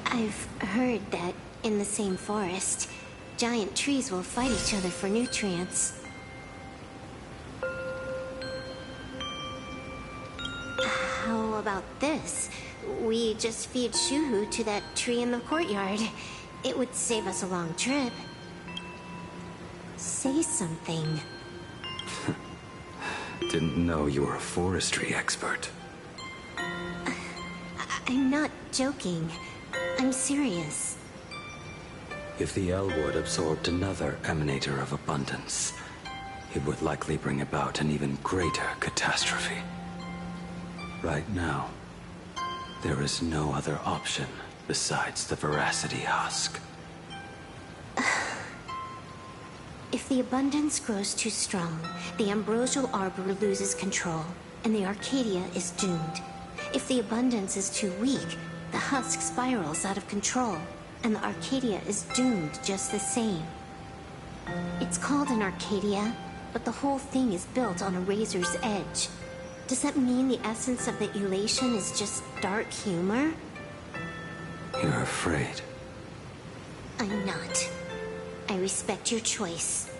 I've heard that in the same forest, giant trees will fight each other for nutrients. How about this? We just feed Shuhu to that tree in the courtyard. It would save us a long trip. Say something. Didn't know you were a forestry expert. I'm not joking. I'm serious. If the Elwood absorbed another emanator of abundance, it would likely bring about an even greater catastrophe. Right now, there is no other option besides the Veracity Husk. If the abundance grows too strong, the Ambrosial Arbor loses control, and the Arcadia is doomed. If the abundance is too weak, the husk spirals out of control, and the Arcadia is doomed just the same. It's called an Arcadia, but the whole thing is built on a razor's edge. Does that mean the essence of the elation is just dark humor? You're afraid. I'm not. I respect your choice.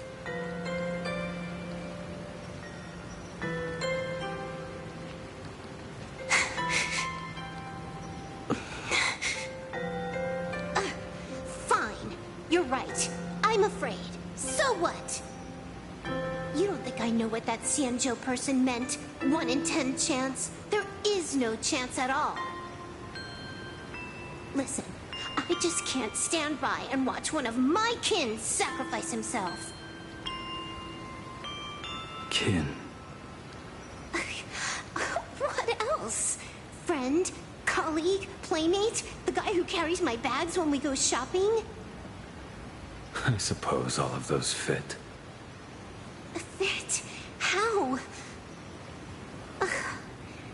Fine. You're right. I'm afraid. So what? You don't think I know what that Xianzhou person meant? 1 in 10 chance? There is no chance at all. Listen, I just can't stand by and watch one of my kin sacrifice himself. Kin? What else? Friend? Colleague? Playmate? The guy who carries my bags when we go shopping? I suppose all of those fit. Fit? How?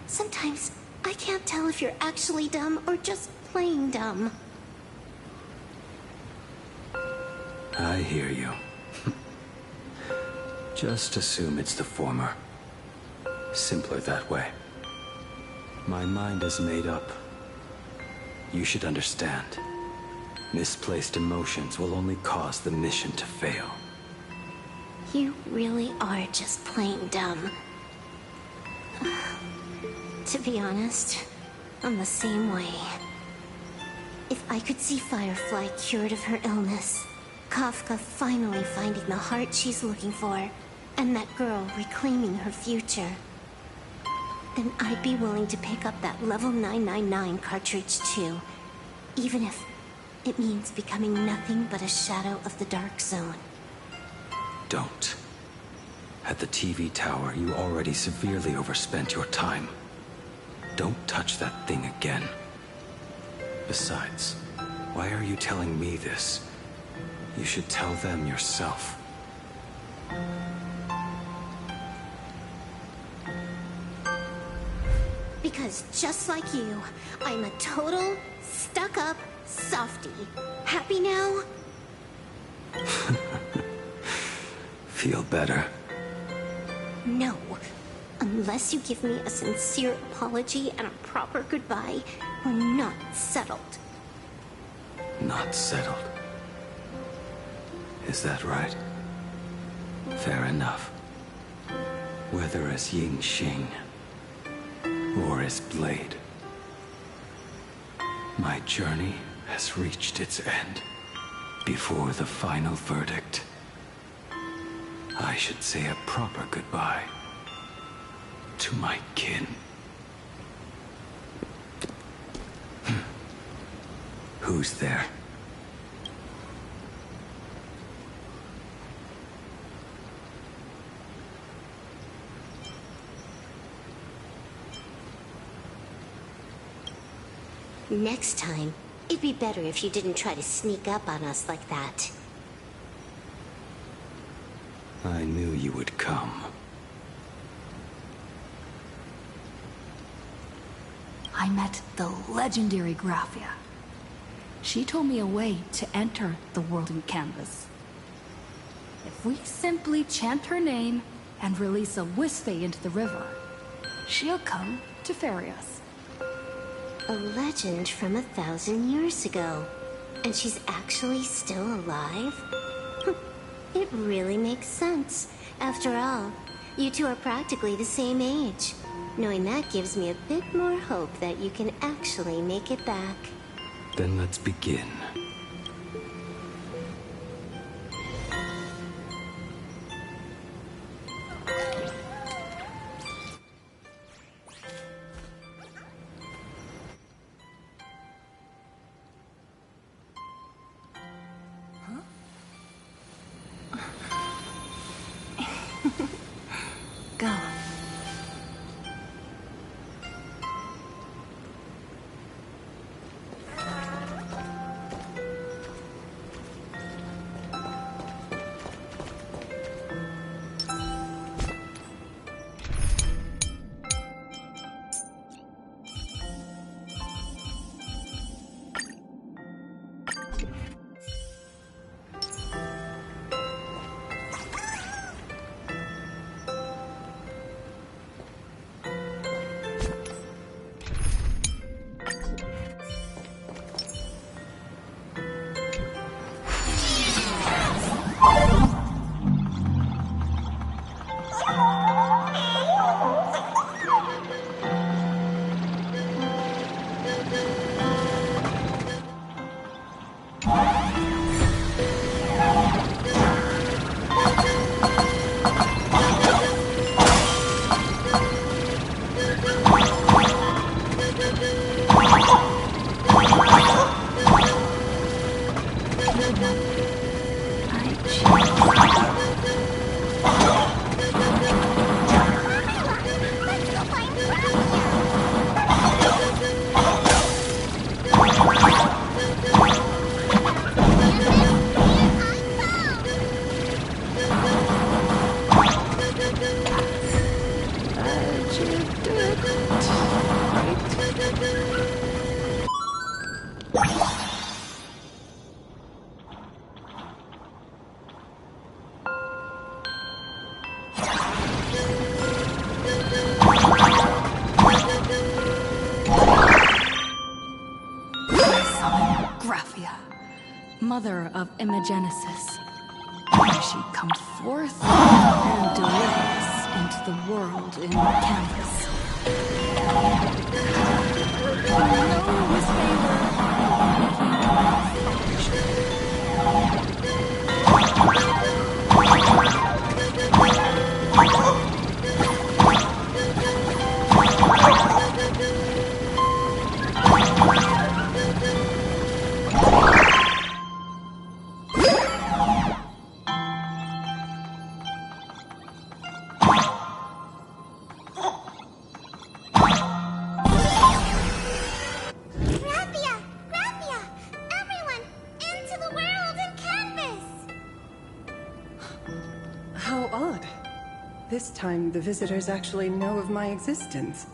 Sometimes I can't tell if you're actually dumb or just plain dumb. I hear you. Just assume it's the former. Simpler that way. My mind is made up. You should understand. Misplaced emotions will only cause the mission to fail. You really are just plain dumb. To be honest, I'm the same way. If I could see Firefly cured of her illness, Kafka finally finding the heart she's looking for, and that girl reclaiming her future, then I'd be willing to pick up that level 999 cartridge too, even if it means becoming nothing but a shadow of the Dark Zone. Don't. At the TV tower, you already severely overspent your time. Don't touch that thing again. Besides, why are you telling me this? You should tell them yourself. Because just like you, I'm a total, stuck-up softie. Happy now? Feel better? No. Unless you give me a sincere apology and a proper goodbye, we're not settled. Not settled. Is that right? Fair enough. Whether as Ying Xing or as Blade, my journey has reached its end. Before the final verdict, I should say a proper goodbye to my kin. Who's there? Next time, it'd be better if you didn't try to sneak up on us like that. I knew you would come. I met the legendary Graphia. She told me a way to enter the world in canvas. If we simply chant her name and release a Wispe into the river, she'll come to ferry us. A legend from 1,000 years ago. And she's actually still alive? It really makes sense. After all, you two are practically the same age. Knowing that gives me a bit more hope that you can actually make it back. Then let's begin. Go. Mother of Imagenesis. May she come forth and deliver us into the world in canvas. No This time, the visitors actually know of my existence.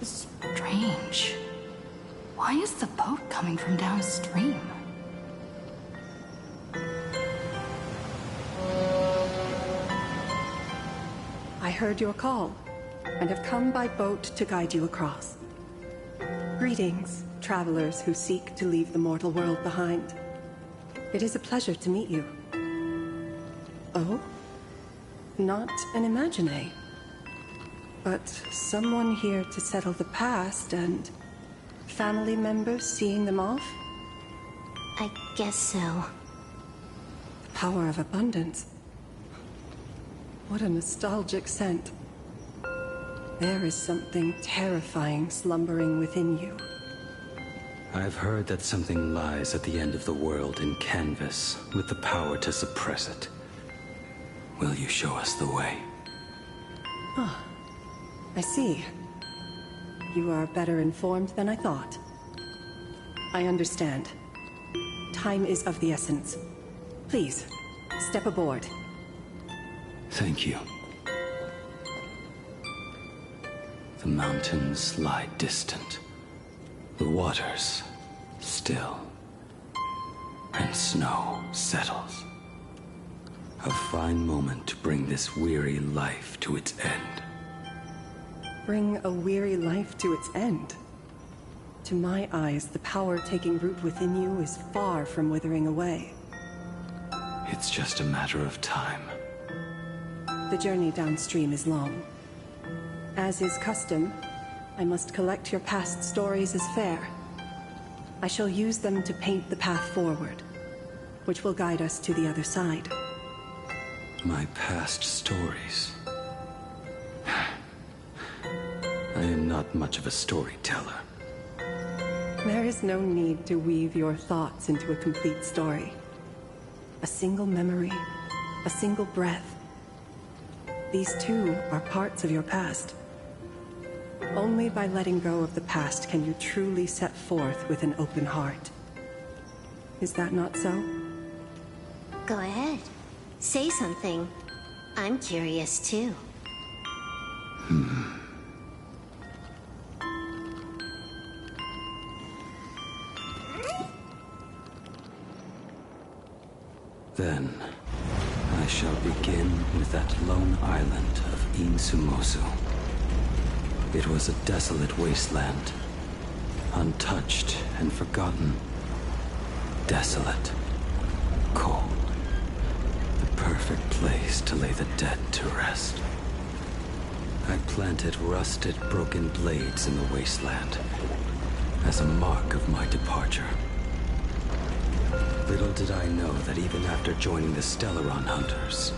Strange. Why is the boat coming from downstream? I heard your call, and have come by boat to guide you across. Greetings, travelers who seek to leave the mortal world behind. It is a pleasure to meet you. Oh? Not an Imagine, but someone here to settle the past and family members seeing them off? I guess so. The power of abundance. What a nostalgic scent. There is something terrifying slumbering within you. I've heard that something lies at the end of the world in canvas, with the power to suppress it. Will you show us the way? Ah, I see. You are better informed than I thought. I understand. Time is of the essence. Please, step aboard. Thank you. The mountains lie distant. The waters still. And snow settles. A fine moment to bring this weary life to its end. Bring a weary life to its end? To my eyes, the power taking root within you is far from withering away. It's just a matter of time. The journey downstream is long. As is custom, I must collect your past stories as fair. I shall use them to paint the path forward, which will guide us to the other side. My past stories. I am not much of a storyteller. There is no need to weave your thoughts into a complete story. A single memory, a single breath. These too are parts of your past. Only by letting go of the past can you truly set forth with an open heart. Is that not so? Go ahead. Say something. I'm curious too. Then, I shall begin with that lone island of Insumosu. It was a desolate wasteland, untouched and forgotten. Desolate, cold, the perfect place to lay the dead to rest. I planted rusted, broken blades in the wasteland as a mark of my departure. Little did I know that even after joining the Stellaron Hunters,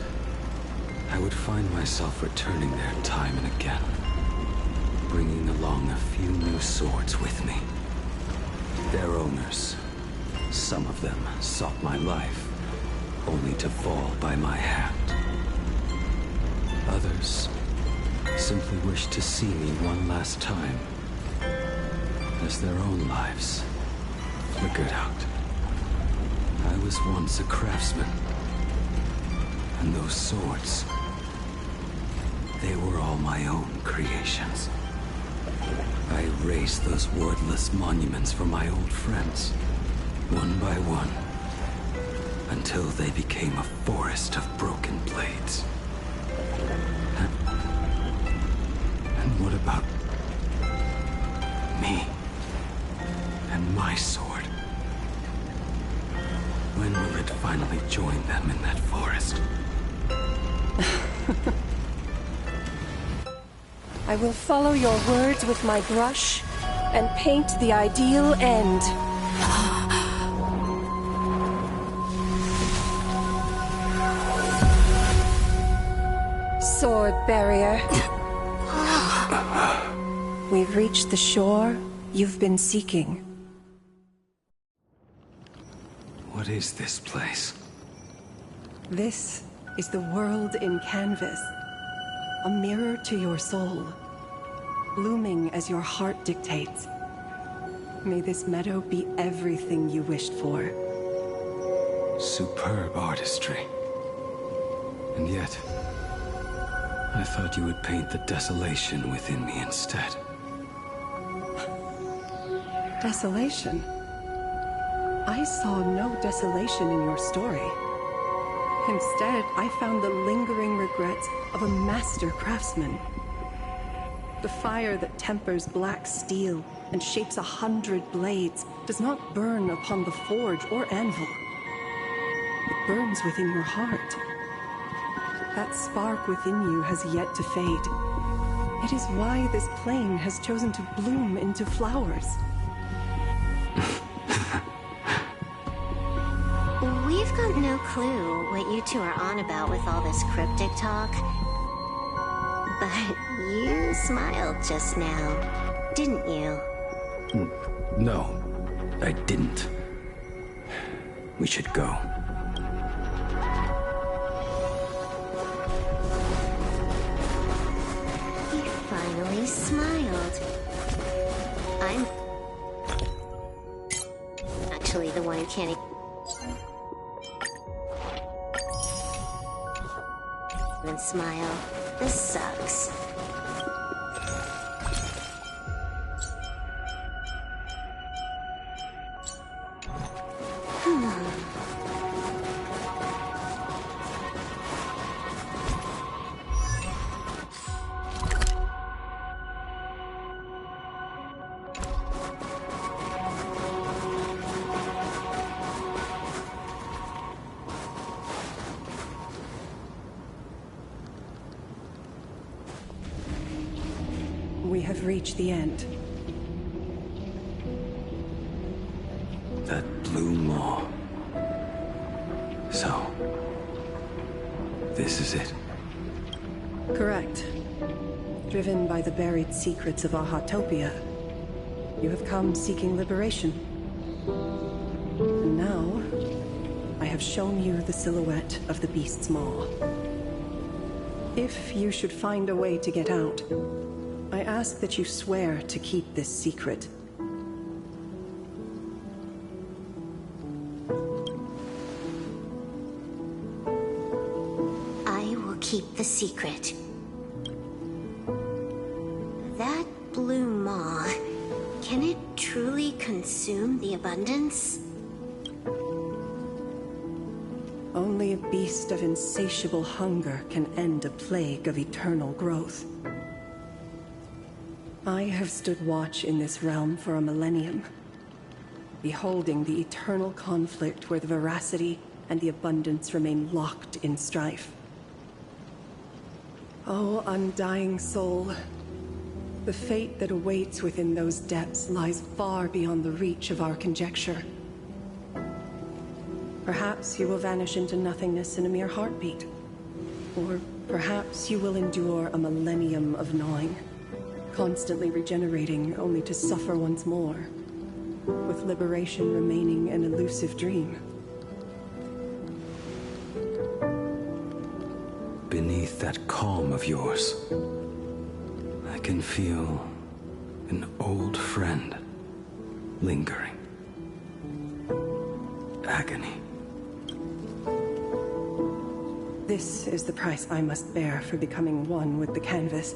I would find myself returning there time and again, bringing along a few new swords with me. Their owners, some of them sought my life, only to fall by my hand. Others simply wished to see me one last time, as their own lives flickered out. I was once a craftsman, and those swords, they were all my own creations. I raised those wordless monuments for my old friends, one by one, until they became a forest of broken blades. And what about me and my sword? When will it finally join them in that forest? I will follow your words with my brush and paint the ideal end. Sword barrier. We've reached the shore you've been seeking. What is this place? This is the world in canvas. A mirror to your soul, blooming as your heart dictates. May this meadow be everything you wished for. Superb artistry. And yet, I thought you would paint the desolation within me instead. Desolation? I saw no desolation in your story. Instead, I found the lingering regrets of a master craftsman. The fire that tempers black steel and shapes 100 blades does not burn upon the forge or anvil. It burns within your heart. That spark within you has yet to fade. It is why this plane has chosen to bloom into flowers. We've got no clue what you two are on about with all this cryptic talk. But you smiled just now, didn't you? No, I didn't. We should go. He finally smiled. I'm actually the one who can't. even smile. This sucks. We have reached the end. That blue maw. So, this is it? Correct. Driven by the buried secrets of Ahatopia, you have come seeking liberation. And now, I have shown you the silhouette of the beast's maw. If you should find a way to get out, I ask that you swear to keep this secret. I will keep the secret. That blue maw, can it truly consume the abundance? Only a beast of insatiable hunger can end a plague of eternal growth. I have stood watch in this realm for a millennium, beholding the eternal conflict where the veracity and the abundance remain locked in strife. Oh, undying soul, the fate that awaits within those depths lies far beyond the reach of our conjecture. Perhaps you will vanish into nothingness in a mere heartbeat, or perhaps you will endure a millennium of gnawing, constantly regenerating only to suffer once more, with liberation remaining an elusive dream. Beneath that calm of yours, I can feel an old friend lingering. Agony. This is the price I must bear for becoming one with the canvas.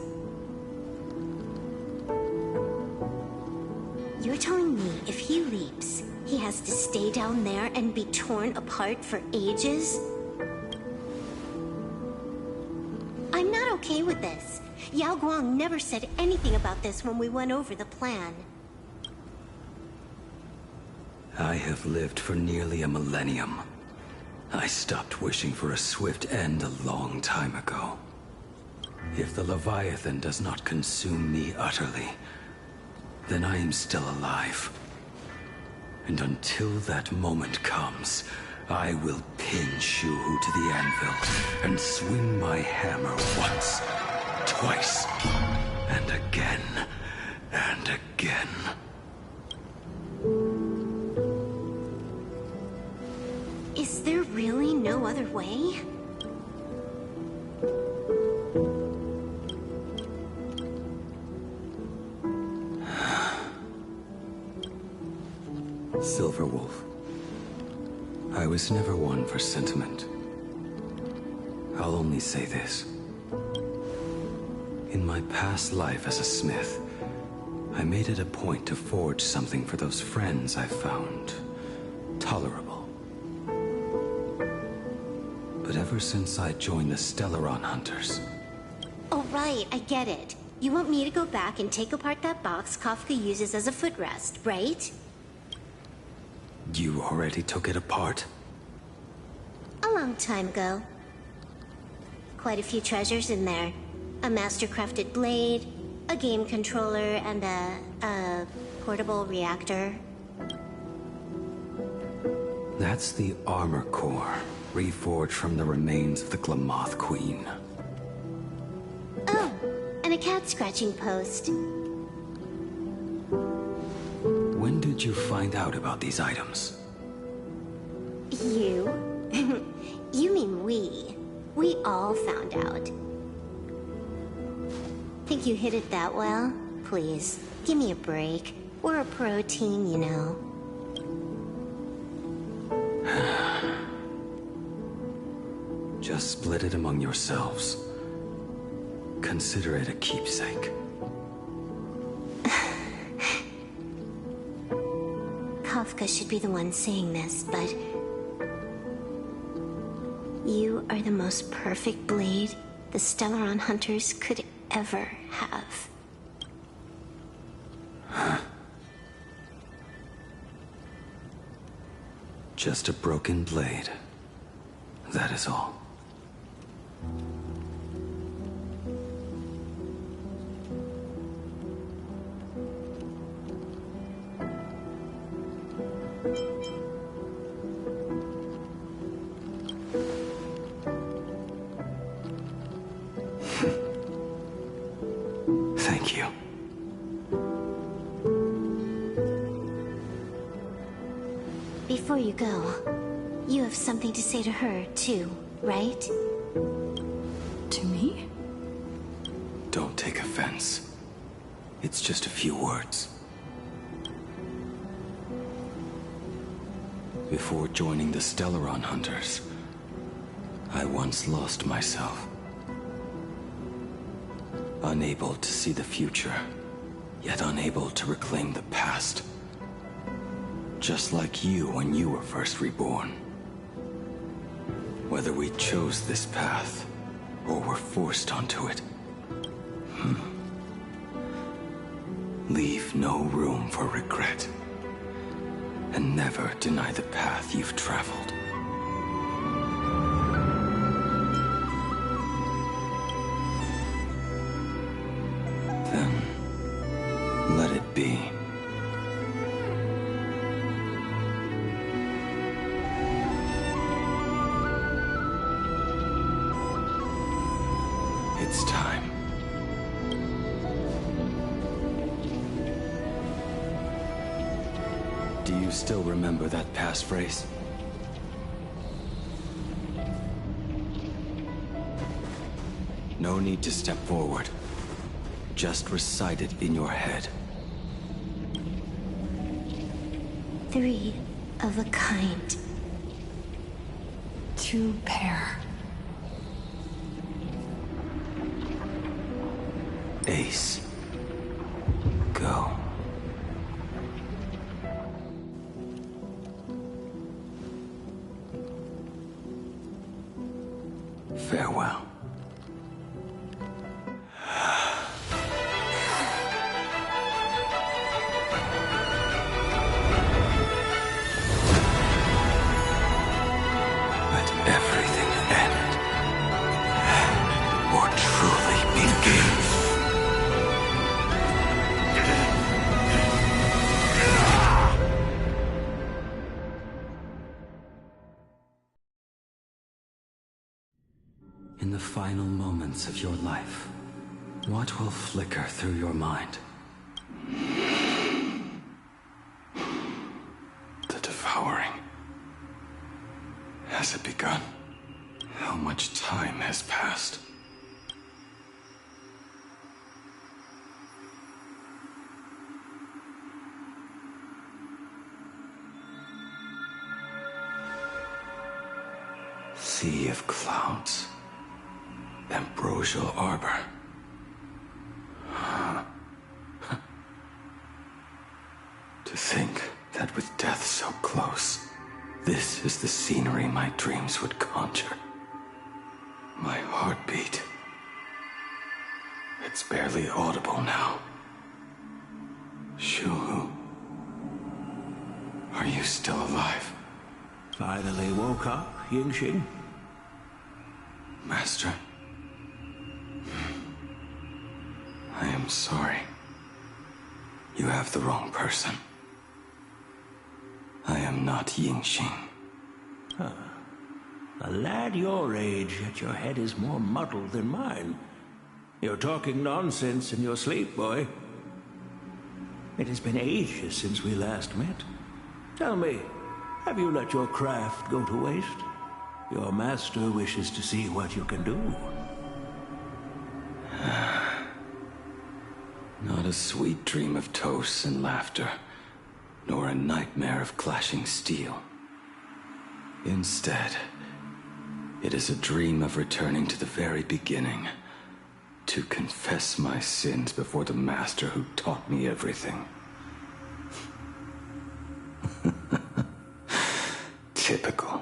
You're telling me if he leaps, he has to stay down there and be torn apart for ages? I'm not okay with this. Yao Guang never said anything about this when we went over the plan. I have lived for nearly a millennium. I stopped wishing for a swift end a long time ago. If the Leviathan does not consume me utterly, then I am still alive. And until that moment comes, I will pin Shuhu to the anvil and swing my hammer once, twice, and again, and again. Is there really no other way? Silver Wolf. I was never one for sentiment. I'll only say this. In my past life as a smith, I made it a point to forge something for those friends I found tolerable. But ever since I joined the Stellaron Hunters... Oh, right, I get it. You want me to go back and take apart that box Kafka uses as a footrest, right? You already took it apart? A long time ago. Quite a few treasures in there. A master-crafted blade, a game controller, and a portable reactor. That's the armor core, reforged from the remains of the Glamoth Queen. Oh, and a cat-scratching post. When did you find out about these items? You? You mean we. We all found out. Think you hid it that well? Please, give me a break. We're a pro team, you know. Just split it among yourselves. Consider it a keepsake. Kafka should be the one saying this, but... you are the most perfect blade the Stellaron Hunters could ever have. Just a broken blade. That is all. Thank you. Before you go, you have something to say to her, too, right? To me? Don't take offense. It's just a few words. Before joining the Stellaron Hunters, I once lost myself. Unable to see the future, yet unable to reclaim the past. Just like you when you were first reborn. Whether we chose this path, or were forced onto it. Leave no room for regret. And never deny the path you've traveled. Then, let it be. It's time. Do you still remember that passphrase? No need to step forward. Just recite it in your head. 3 of a kind. 2 pair. Ace. Go. Farewell. Let everything end. Or truly begin. In the final moments of your life, what will flicker through your mind? The devouring. Has it begun? How much time has passed? Sea of clouds. Ambrosial arbor. To think that with death so close, this is the scenery my dreams would conjure. My heartbeat. It's barely audible now. Shu, are you still alive? Finally woke up, Yingxing. Master. I am sorry. You have the wrong person. I am not Yingxing. A lad your age, yet your head is more muddled than mine. You're talking nonsense in your sleep, boy. It has been ages since we last met. Tell me, have you let your craft go to waste? Your master wishes to see what you can do. Not a sweet dream of toasts and laughter, nor a nightmare of clashing steel. Instead, It is a dream of returning to the very beginning, to confess my sins before the master who taught me everything. Typical.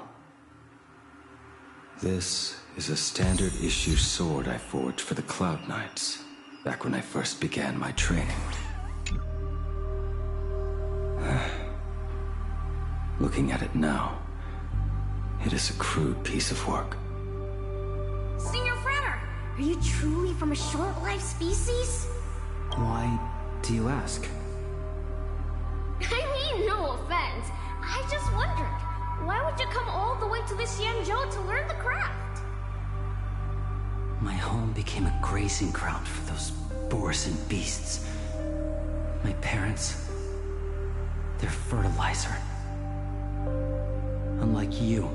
This is a standard issue sword I forged for the Cloud Knights, back when I first began my training. Looking at it now, it is a crude piece of work. Senior Frater, are you truly from a short-lived species? Why do you ask? I mean, no offense. I just wondered, why would you come all the way to the Xianzhou to learn the craft? My home became a grazing ground for those boars and beasts. My parents, they're fertilizer. Unlike you,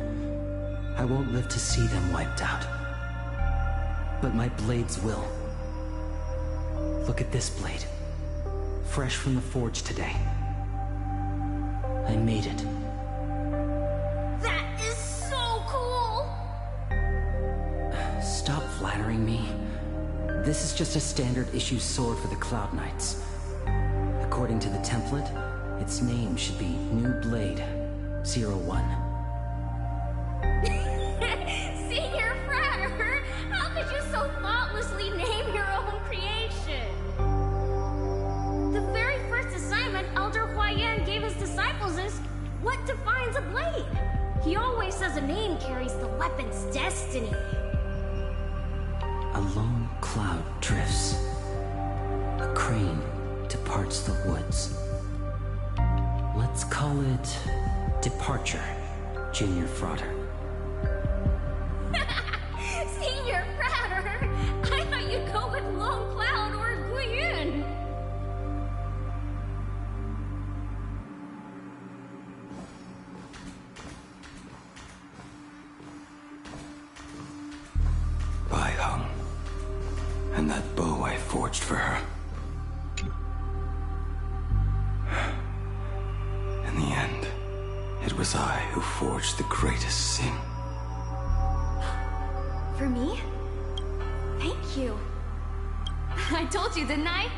I won't live to see them wiped out. But my blades will. Look at this blade. Fresh from the forge today. I made it. That is so cool! Stop flattering me. This is just a standard issue sword for the Cloud Knights. According to the template, its name should be New Blade 01. Senior Frater, how could you so thoughtlessly name your own creation? The very first assignment Elder Huayan gave his disciples is what defines a blade. He always says a name carries the weapon's destiny. A lone cloud drifts. A crane departs the woods. Let's call it Departure, Junior Frater. Senior Frater, I thought you'd go with Lone Cloud or Guiyun. Bai Hung, and that bow I forged for her. In the end, it was I who forged the greatest sin. For me? Thank you. I told you, didn't I?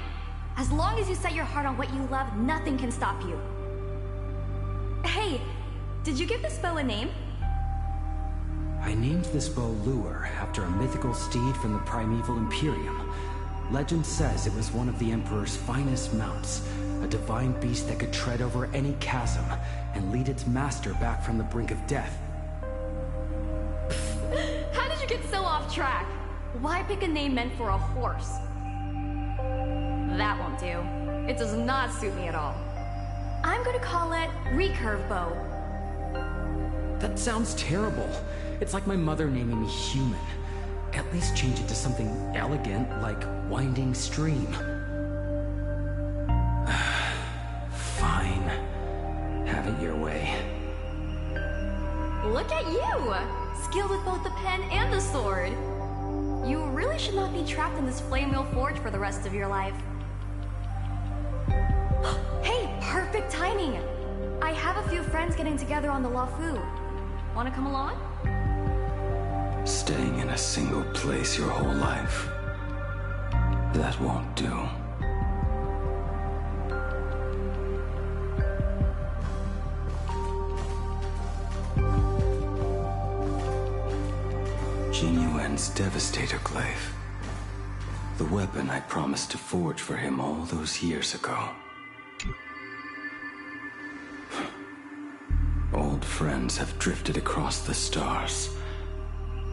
As long as you set your heart on what you love, nothing can stop you. Hey, did you give this bow a name? I named this bow Lure after a mythical steed from the primeval Imperium. Legend says it was one of the Emperor's finest mounts, a divine beast that could tread over any chasm and lead its master back from the brink of death. How did you get so off track? Why pick a name meant for a horse? That won't do. It does not suit me at all. I'm gonna call it Recurve Bow. That sounds terrible. It's like my mother naming me Human. At least change it to something elegant, like Winding Stream. Fine. Have it your way. Look at you! Skilled with both the pen and the sword. You really should not be trapped in this flame wheel forge for the rest of your life. Hey, perfect timing! I have a few friends getting together on the Luofu. Wanna come along? Staying in a single place your whole life, that won't do. Jing Yuan's Devastator Glaive. The weapon I promised to forge for him all those years ago. Old friends have drifted across the stars,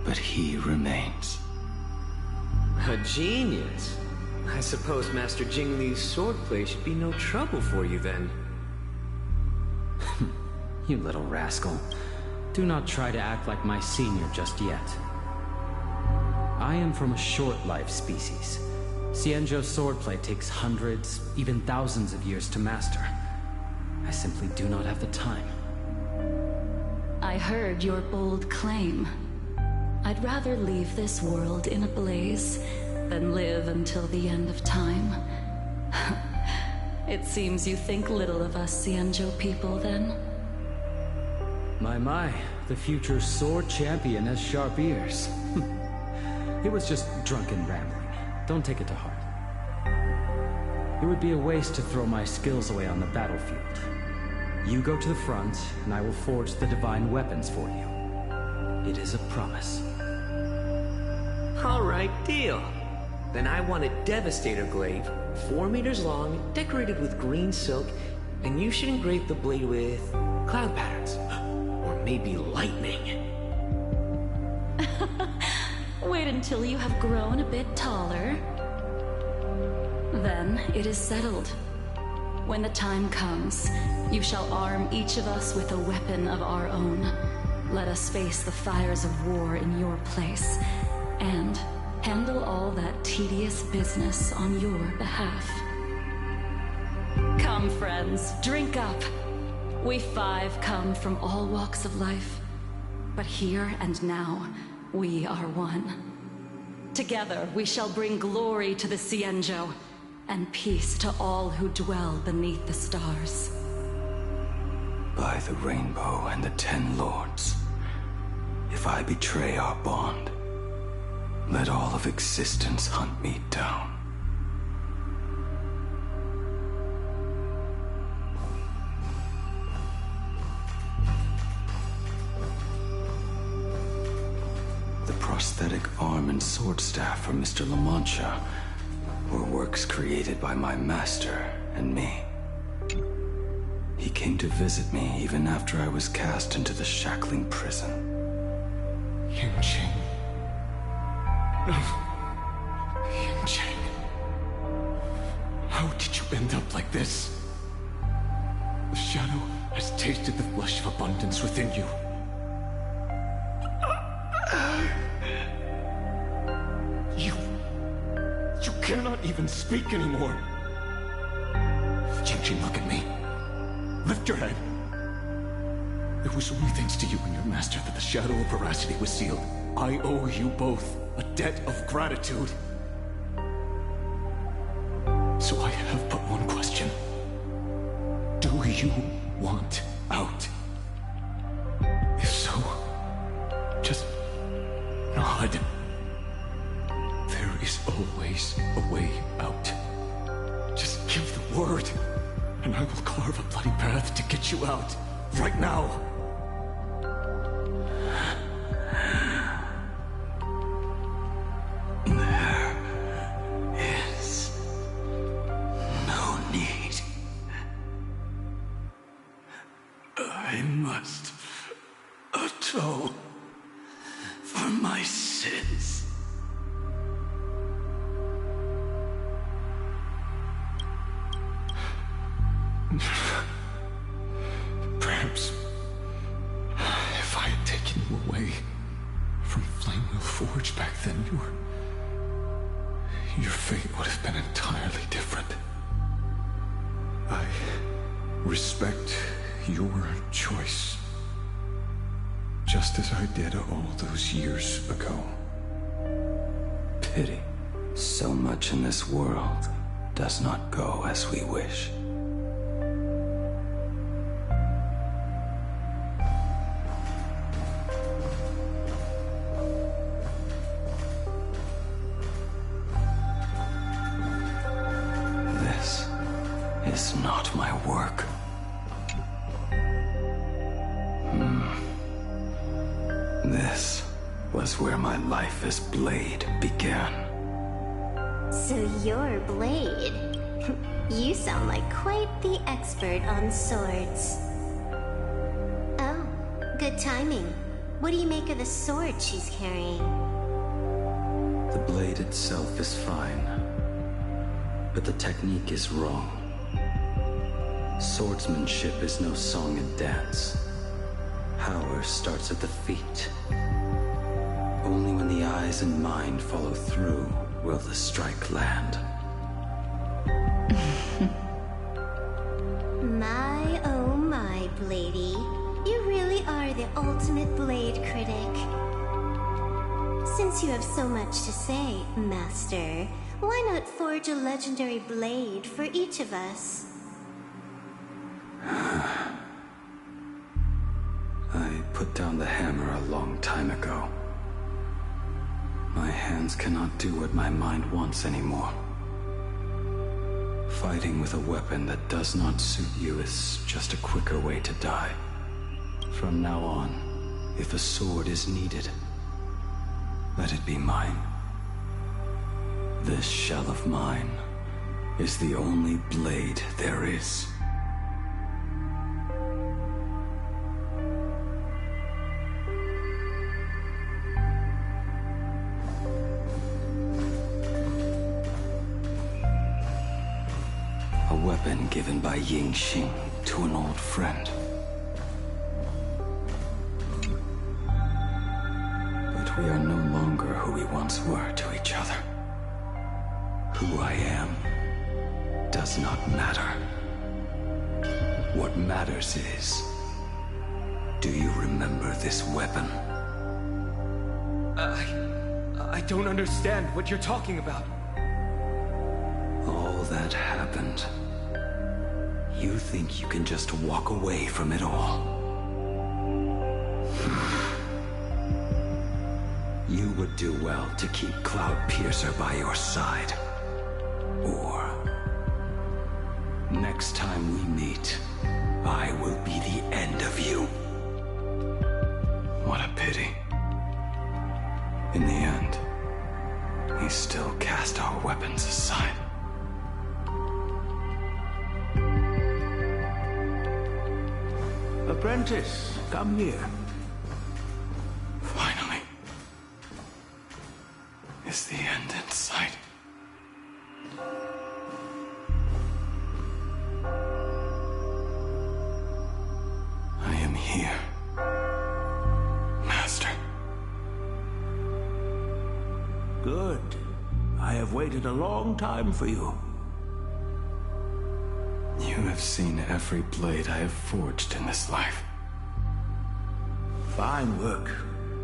but he remains. A genius. I suppose Master Jing Li's swordplay should be no trouble for you then. You little rascal. Do not try to act like my senior just yet. I am from a short-lived species. Xianzhou swordplay takes hundreds, even thousands of years to master. I simply do not have the time. I heard your bold claim. I'd rather leave this world in a blaze than live until the end of time. It seems you think little of us Xianzhou people, then? My, the future sword champion has sharp ears. It was just drunken rambling. Don't take it to heart. It would be a waste to throw my skills away on the battlefield. You go to the front, and I will forge the divine weapons for you. It is a promise. All right, deal. Then I want a Devastator glaive, 4 meters long, decorated with green silk, and you should engrave the blade with cloud patterns. Or maybe lightning. Wait until you have grown a bit taller. Then it is settled. When the time comes, you shall arm each of us with a weapon of our own. Let us face the fires of war in your place, and handle all that tedious business on your behalf. Come, friends, drink up. We 5 come from all walks of life, but here and now, we are one. Together, we shall bring glory to the Cienjo, and peace to all who dwell beneath the stars. By the rainbow and the 10 lords, if I betray our bond, let all of existence hunt me down. The prosthetic arm and sword staff for Mr. La Mancha were works created by my master and me. He came to visit me even after I was cast into the shackling prison. Yunjing. Yunjing. How did you end up like this? The shadow has tasted the flesh of abundance within you. You cannot even speak anymore. Yunjing, look at me. Lift your head. It was only thanks to you and your master that the shadow of veracity was sealed. I owe you both a debt of gratitude. So I have but one question. Do you want out? If so, just nod. There is always a way out. Just give the word, and I will carve a bloody path to get you out. Right now. There is no need. I must atone for my sins. Perhaps if I had taken you away from Flamewheel Forge back then, your fate would have been entirely different. I respect your choice, just as I did all those years ago. Pity. So much in this world does not go as we wish. This is not my work. This was where my life as Blade began. So you're Blade. You sound like quite the expert on swords. Oh, good timing. What do you make of the sword she's carrying? The blade itself is fine, but the technique is wrong. Swordsmanship is no song and dance. Power starts at the feet. Only when the eyes and mind follow through will the strike land. My, oh my, Bladey. You really are the ultimate blade critic. Since you have so much to say, Master, why not forge a legendary blade for each of us? I down the hammer a long time ago. My hands cannot do what my mind wants anymore. Fighting with a weapon that does not suit you is just a quicker way to die. From now on, if a sword is needed, let it be mine. This shell of mine is the only blade there is. A weapon given by Ying Xing to an old friend. But we are no longer who we once were to each other. Who I am does not matter. What matters is, do you remember this weapon? I don't understand what you're talking about. All that happened. You think you can just walk away from it all? You would do well to keep Cloud Piercer by your side. Or, next time we meet, I will be the end of you. What a pity. In the end, we still cast our weapons aside. Apprentice, come here. Finally. Is the end in sight? I am here, Master. Good. I have waited a long time for you. You have seen every blade I have forged in this life. Fine work.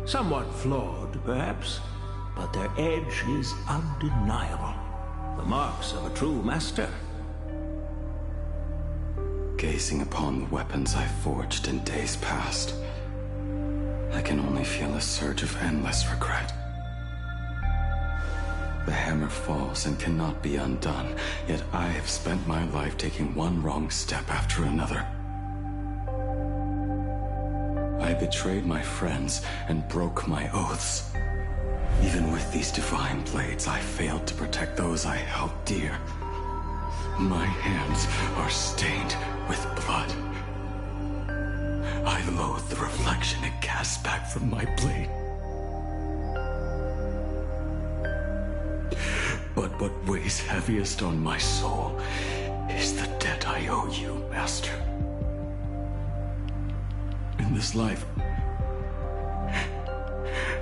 Somewhat flawed, perhaps, but their edge is undeniable. The marks of a true master. Gazing upon the weapons I forged in days past, I can only feel a surge of endless regret. The hammer falls and cannot be undone, yet I have spent my life taking one wrong step after another. I betrayed my friends and broke my oaths. Even with these divine blades, I failed to protect those I held dear. My hands are stained with blood. I loathe the reflection it casts back from my blade. But what weighs heaviest on my soul is the debt I owe you, Master. In this life,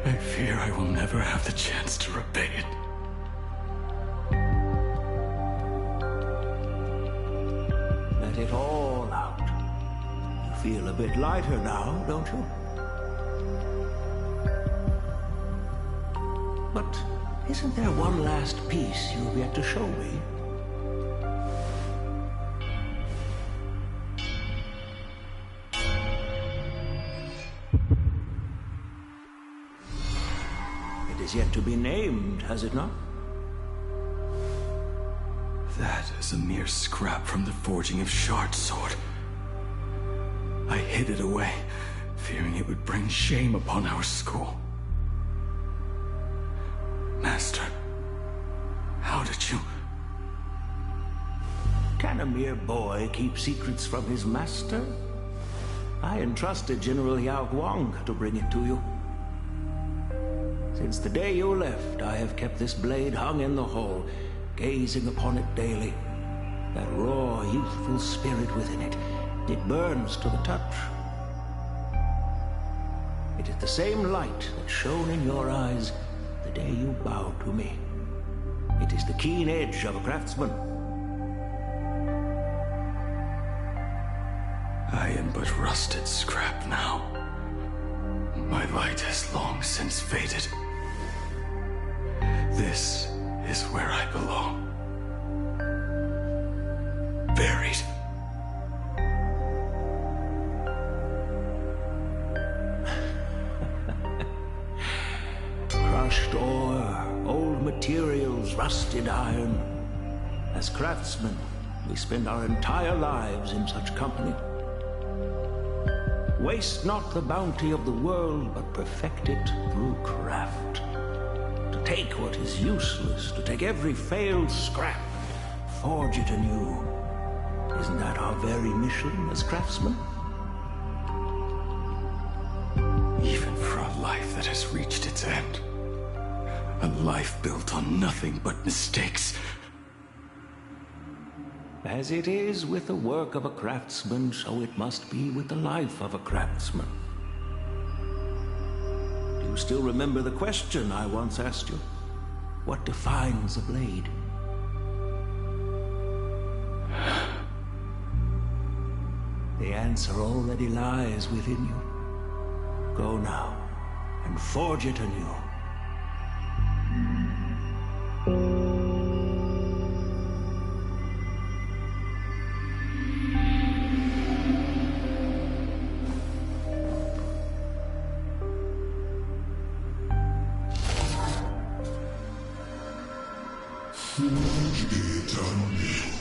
I fear I will never have the chance to repay it. Let it all out. You feel a bit lighter now, don't you? But isn't there one last piece you've yet to show me? It is yet to be named, has it not? That is a mere scrap from the forging of Shard Sword. I hid it away, fearing it would bring shame upon our school. Master, how did you... Can a mere boy keep secrets from his master? I entrusted General Yao Guang to bring it to you. Since the day you left, I have kept this blade hung in the hall, gazing upon it daily. That raw, youthful spirit within it, it burns to the touch. It is the same light that shone in your eyes the day you bowed to me. It is the keen edge of a craftsman. I am but rusted scrap now. My light has long since faded. This is where I belong. Buried. materials, rusted iron. As craftsmen, we spend our entire lives in such company. Waste not the bounty of the world, but perfect it through craft. To take what is useless, to take every failed scrap, forge it anew. Isn't that our very mission as craftsmen? Even for a life that has reached its end. A life built on nothing but mistakes. As it is with the work of a craftsman, so it must be with the life of a craftsman. Do you still remember the question I once asked you? What defines a blade? The answer already lies within you. Go now, and forge it anew. Forge it anew.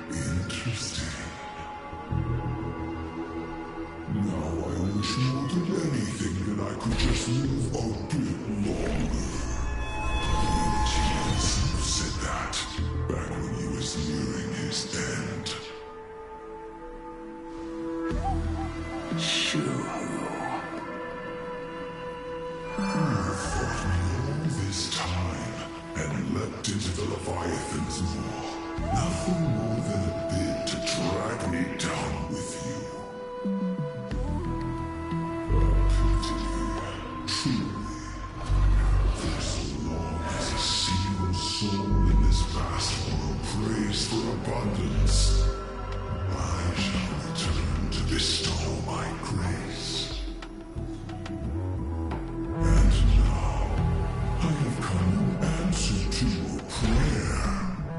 Interesting. Now I wish more than anything that I could just live a bit longer. Jesus said that back when he was nearing his end. Shoo. You fought me all this time and leapt into the Leviathan's maw. Nothing more than a bit to drag me down with you. Truly, for so long as a single soul in this vast world prays for abundance, I shall return to bestow my grace. And now, I have come in answer to your prayer.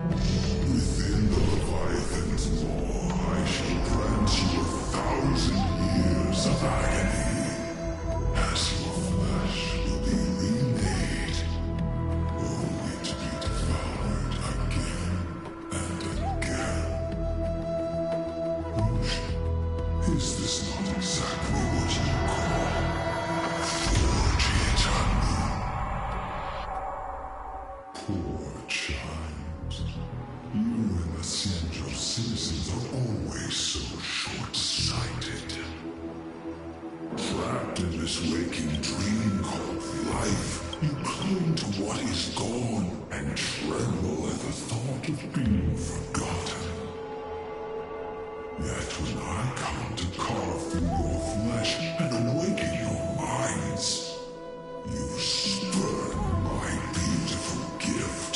Within the Leviathan's maw, I shall grant you 1,000 years of agony. As your flesh will be remade, only to be devoured again and again. Is this not exactly what you call forge it anew? Poor child. You and the Cienjo citizens are always so short-sighted. Trapped in this waking dream called life, you cling to what is gone and tremble at the thought of being forgotten. Yet when I come to carve through your flesh and awaken your minds, you spurn my beautiful gift.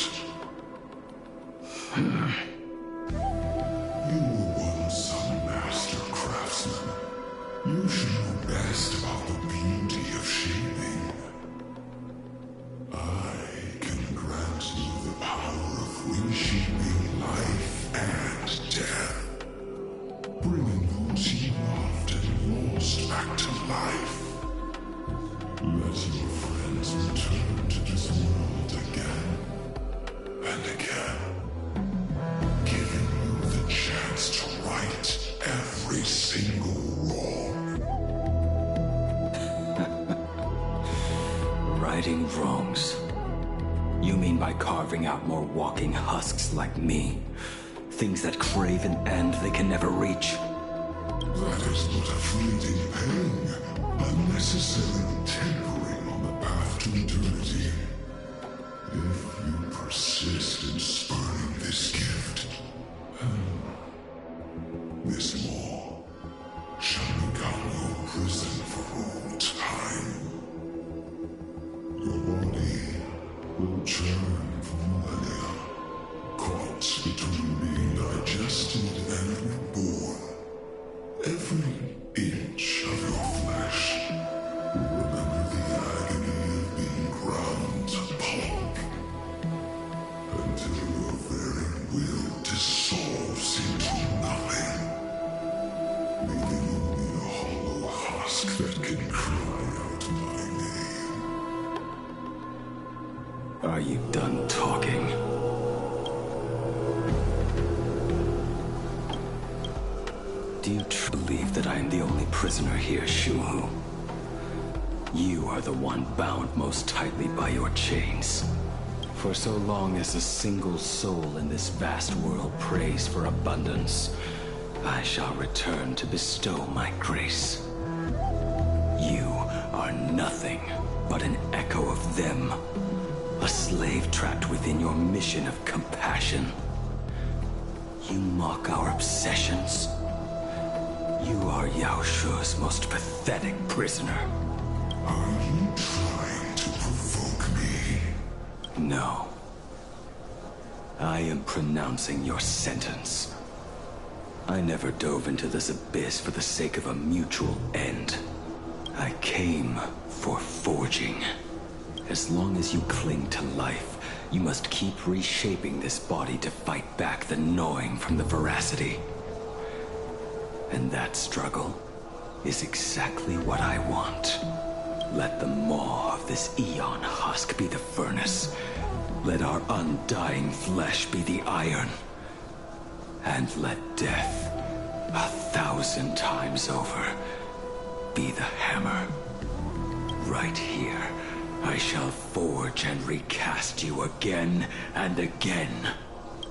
You were once a master craftsman. You should know best about the beauty of shaping. I can grant you the power of reshaping life and death, bringing those you loved and lost back to life. Let your friends return to this world again and again, giving you the chance to right every single wrong. Righting wrongs. You mean by carving out more walking husks like me? Things that crave an end they can never reach? That is but a fleeting pain, unnecessarily tempering on the path to eternity. If you persist in spurning this gift, this maw shall become your prison for all time. Your body will churn for millennia, caught between being digested and reborn. Every inch of your flesh will remember the agony of being ground to pulp, until your very will dissolves into nothing, leaving only a hollow husk that can cry out my name. Are you done talking? Do you believe that I am the only prisoner here, Shuhu? You are the one bound most tightly by your chains. For so long as a single soul in this vast world prays for abundance, I shall return to bestow my grace. You are nothing but an echo of them. A slave trapped within your mission of compassion. You mock our obsessions. You are Yao Shu's most pathetic prisoner. Are you trying to provoke me? No. I am pronouncing your sentence. I never dove into this abyss for the sake of a mutual end. I came for forging. As long as you cling to life, you must keep reshaping this body to fight back the gnawing from the veracity. And that struggle is exactly what I want. Let the maw of this Eon husk be the furnace. Let our undying flesh be the iron. And let death, 1,000 times over, be the hammer. Right here, I shall forge and recast you again and again.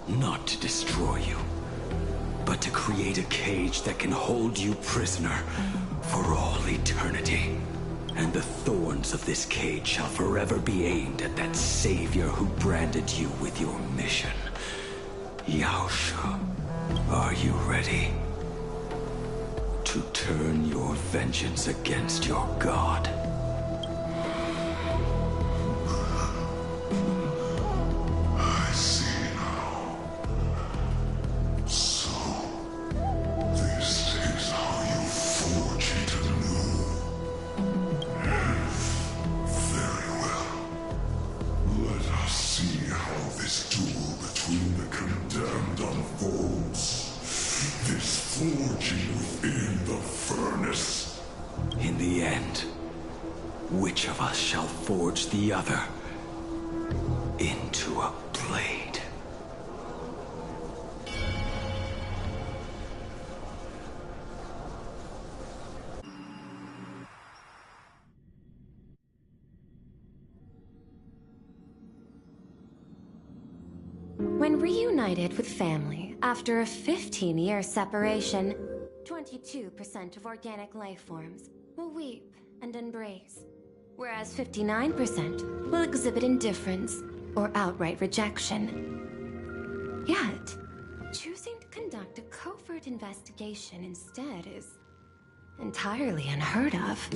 Not to destroy you, but to create a cage that can hold you prisoner for all eternity. And the thorns of this cage shall forever be aimed at that savior who branded you with your mission. Yao Shu, are you ready to turn your vengeance against your god? I see now. So, this is how you forge it anew. Very well. Let us see how this duel between the condemned unfolds. This forging within the furnace. In the end, which of us shall forge the other into a blade? When reunited with family after a 15-year separation, 22% of organic life forms will weep and embrace, whereas 59% will exhibit indifference or outright rejection. Yet, choosing to conduct a covert investigation instead is entirely unheard of.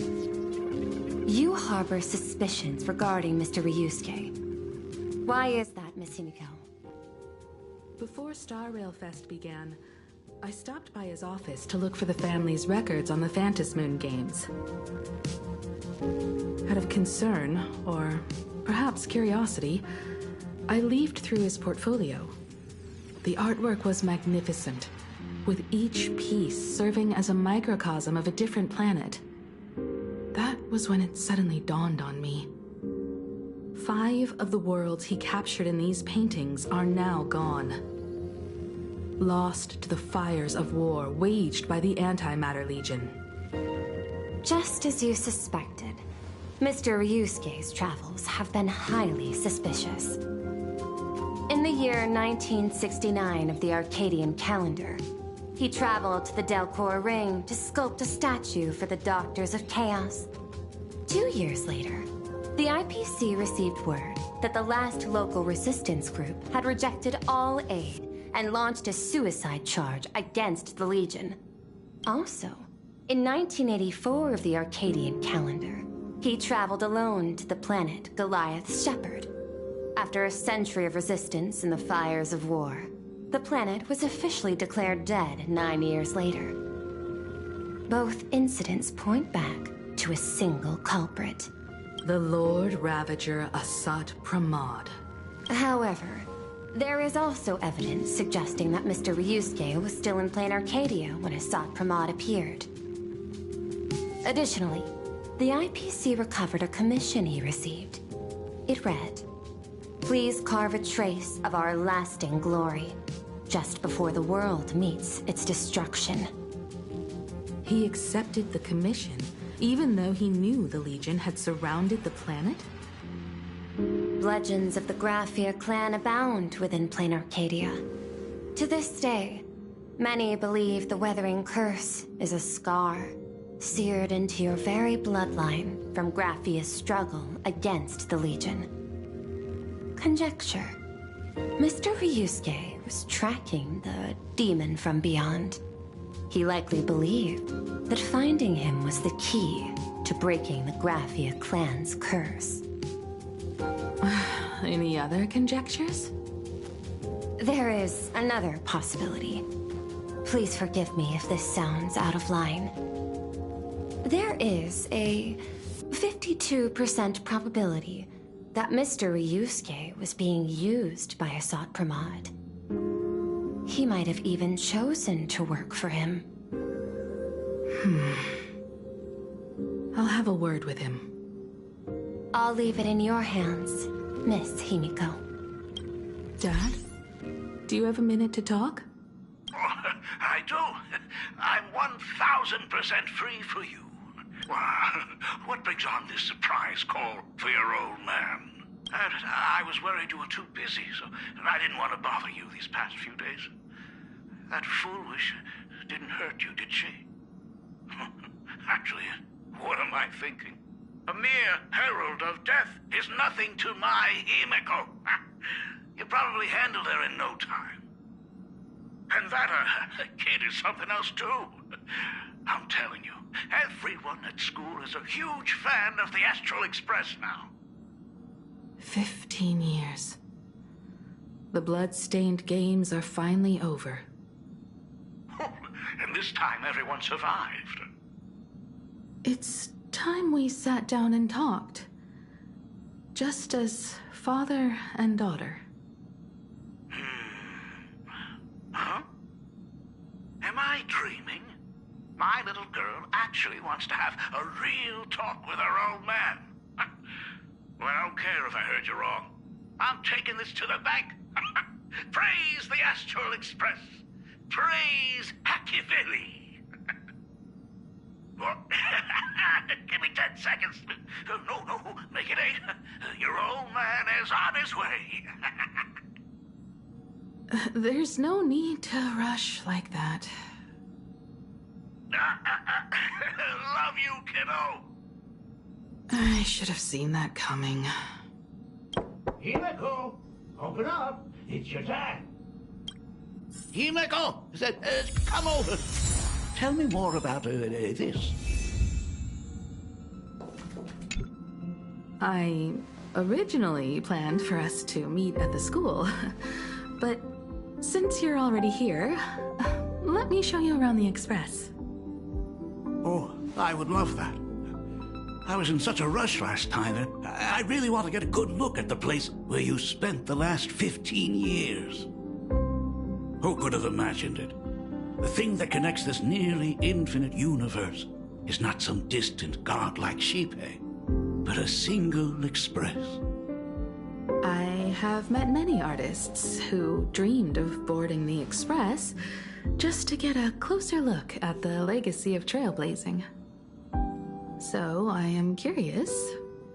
You harbor suspicions regarding Mr. Ryusuke. Why is that, Miss Himiko? Before Star Rail Fest began, I stopped by his office to look for the family's records on the Phantom Moon games. Out of concern, or perhaps curiosity, I leafed through his portfolio. The artwork was magnificent, with each piece serving as a microcosm of a different planet. That was when it suddenly dawned on me. 5 of the worlds he captured in these paintings are now gone. Lost to the fires of war waged by the Antimatter Legion. Just as you suspected, Mr. Ryusuke's travels have been highly suspicious. In the year 1969 of the Arcadian calendar, he traveled to the Delcor Ring to sculpt a statue for the Doctors of Chaos. 2 years later, the IPC received word that the last local resistance group had rejected all aid and launched a suicide charge against the Legion. Also, in 1984 of the Arcadian calendar, he traveled alone to the planet Goliath's Shepherd. After a century of resistance in the fires of war, the planet was officially declared dead 9 years later. Both incidents point back to a single culprit. The Lord Ravager Asat Pramod. However, there is also evidence suggesting that Mr. Ryusuke was still in Plain Arcadia when Asat Pramod appeared. Additionally, the IPC recovered a commission he received. It read, Please carve a trace of our lasting glory, just before the world meets its destruction. He accepted the commission, even though he knew the Legion had surrounded the planet? Legends of the Graphia clan abound within plain Arcadia. To this day, many believe the Weathering Curse is a scar, seared into your very bloodline from Graphia's struggle against the Legion. Conjecture. Mr. Ryusuke was tracking the demon from beyond. He likely believed that finding him was the key to breaking the Graphia clan's curse. Any other conjectures? There is another possibility. Please forgive me if this sounds out of line. There is a 52% probability that Mr. Ryusuke was being used by Asat Pramod. He might have even chosen to work for him. I'll have a word with him. I'll leave it in your hands, Miss Himiko. Dad? Do you have a minute to talk? I do. I'm 1,000% free for you. What brings on this surprise call for your old man? I was worried you were too busy, so I didn't want to bother you these past few days. That foolish didn't hurt you, did she? Actually, what am I thinking? A mere herald of death is nothing to my Himiko. You probably handled her in no time. And that kid is something else too. I'm telling you, everyone at school is a huge fan of the Astral Express now. 15 years. The blood-stained games are finally over. And this time everyone survived. It's time we sat down and talked. Just as father and daughter. Huh? Am I dreaming? My little girl actually wants to have a real talk with her old man. Well, I don't care if I heard you wrong. I'm taking this to the bank. Praise the Astral Express. Praise Hakivilli. Give me 10 seconds. No, make it 8. Your old man is on his way. There's no need to rush like that. Love you, kiddo. I should have seen that coming. Himiko, open up. It's your dad. Himiko, come over. Tell me more about this. I originally planned for us to meet at the school, but since you're already here, let me show you around the Express. Oh, I would love that. I was in such a rush last time that I really want to get a good look at the place where you spent the last 15 years. Who could have imagined it? The thing that connects this nearly infinite universe is not some distant godlike Shipe, but a single express. I have met many artists who dreamed of boarding the Express just to get a closer look at the legacy of trailblazing. So I am curious,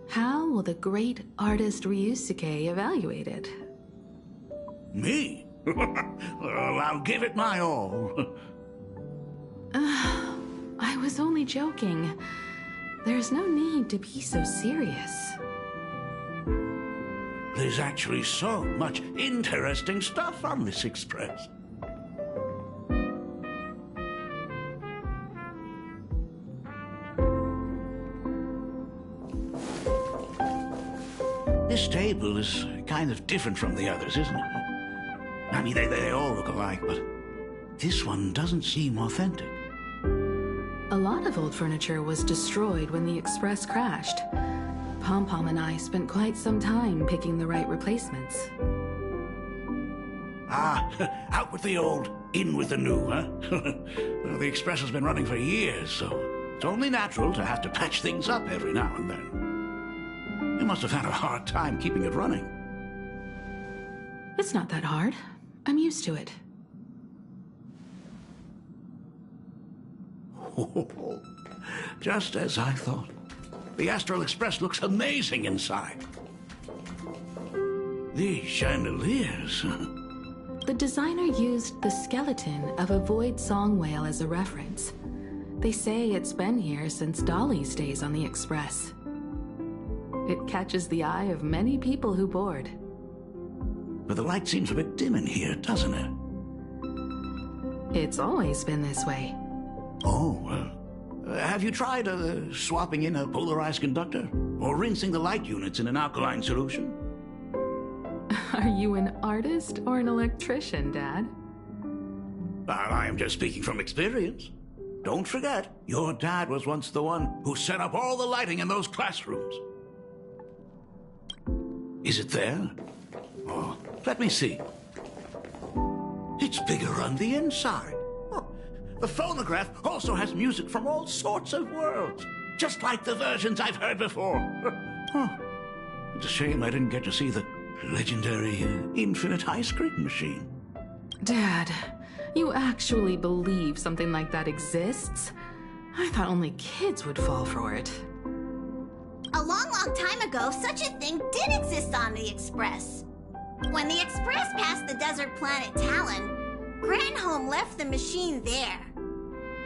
how will the great artist Ryusuke evaluate it? Me? Well, I'll give it my all. I was only joking. There's no need to be so serious. There's actually so much interesting stuff on this express. This table is kind of different from the others, isn't it? I mean, they all look alike, but this one doesn't seem authentic. A lot of old furniture was destroyed when the Express crashed. Pom-Pom and I spent quite some time picking the right replacements. Out with the old, in with the new, huh? Well, the Express has been running for years, so it's only natural to have to patch things up every now and then. You must have had a hard time keeping it running. It's not that hard. I'm used to it. Just as I thought. The Astral Express looks amazing inside. These chandeliers. The designer used the skeleton of a void song whale as a reference. They say it's been here since Dolly's days on the Express. It catches the eye of many people who board. But the light seems a bit dim in here, doesn't it? It's always been this way. Oh, well. Have you tried swapping in a polarized conductor? Or rinsing the light units in an alkaline solution? Are you an artist or an electrician, Dad? I am just speaking from experience. Don't forget, your dad was once the one who set up all the lighting in those classrooms. Is it there? Oh, let me see. It's bigger on the inside. Oh, the phonograph also has music from all sorts of worlds, just like the versions I've heard before. Oh, it's a shame I didn't get to see the legendary infinite ice cream machine. Dad, you actually believe something like that exists? I thought only kids would fall for it. A long, long time ago, such a thing did exist on the Express. When the Express passed the desert planet Talon, Granholm left the machine there.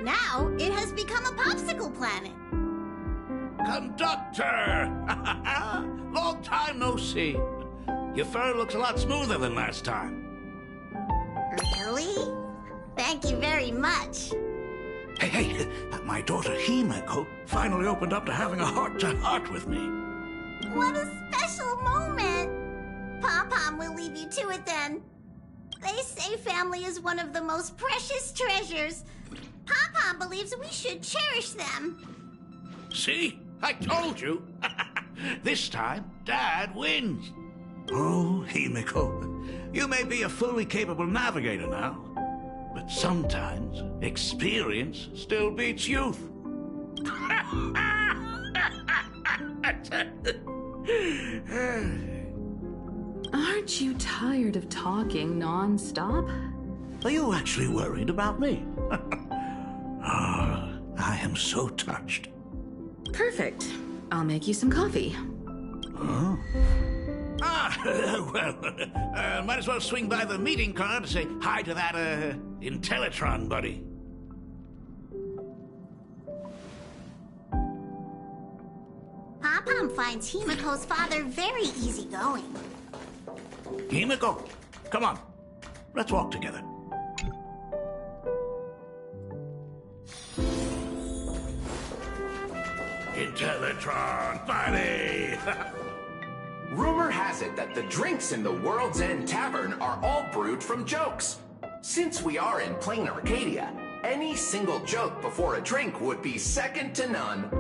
Now, it has become a popsicle planet. Conductor! Long time no see. Your fur looks a lot smoother than last time. Really? Thank you very much. Hey, my daughter Himeko finally opened up to having a heart-to-heart with me. What a special moment! Pom-Pom will leave you to it then. They say family is one of the most precious treasures. Pom-Pom believes we should cherish them. See? I told you. This time, Dad wins. Oh, Himeko, you may be a fully capable navigator now, but sometimes experience still beats youth. Aren't you tired of talking non-stop? Are you actually worried about me? Oh, I am so touched. Perfect. I'll make you some coffee. Oh. Well, might as well swing by the meeting car to say hi to that, Intellitron buddy. Pom-Pom finds Himeko's father very easygoing. Himeko, come on. Let's walk together. Intellitron buddy! Rumor has it that the drinks in the World's End Tavern are all brewed from jokes. Since we are in plain Arcadia, any single joke before a drink would be second to none.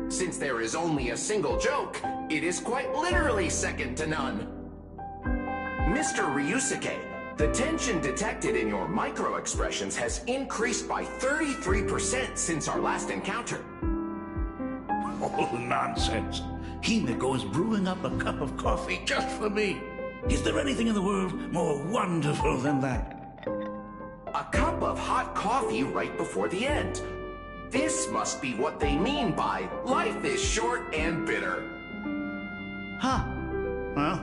Since there is only a single joke, it is quite literally second to none. Mr. Ryusuke, the tension detected in your micro-expressions has increased by 33% since our last encounter. Oh, nonsense. Himeko is brewing up a cup of coffee just for me. Is there anything in the world more wonderful than that? A cup of hot coffee right before the end. This must be what they mean by life is short and bitter. Huh. Well,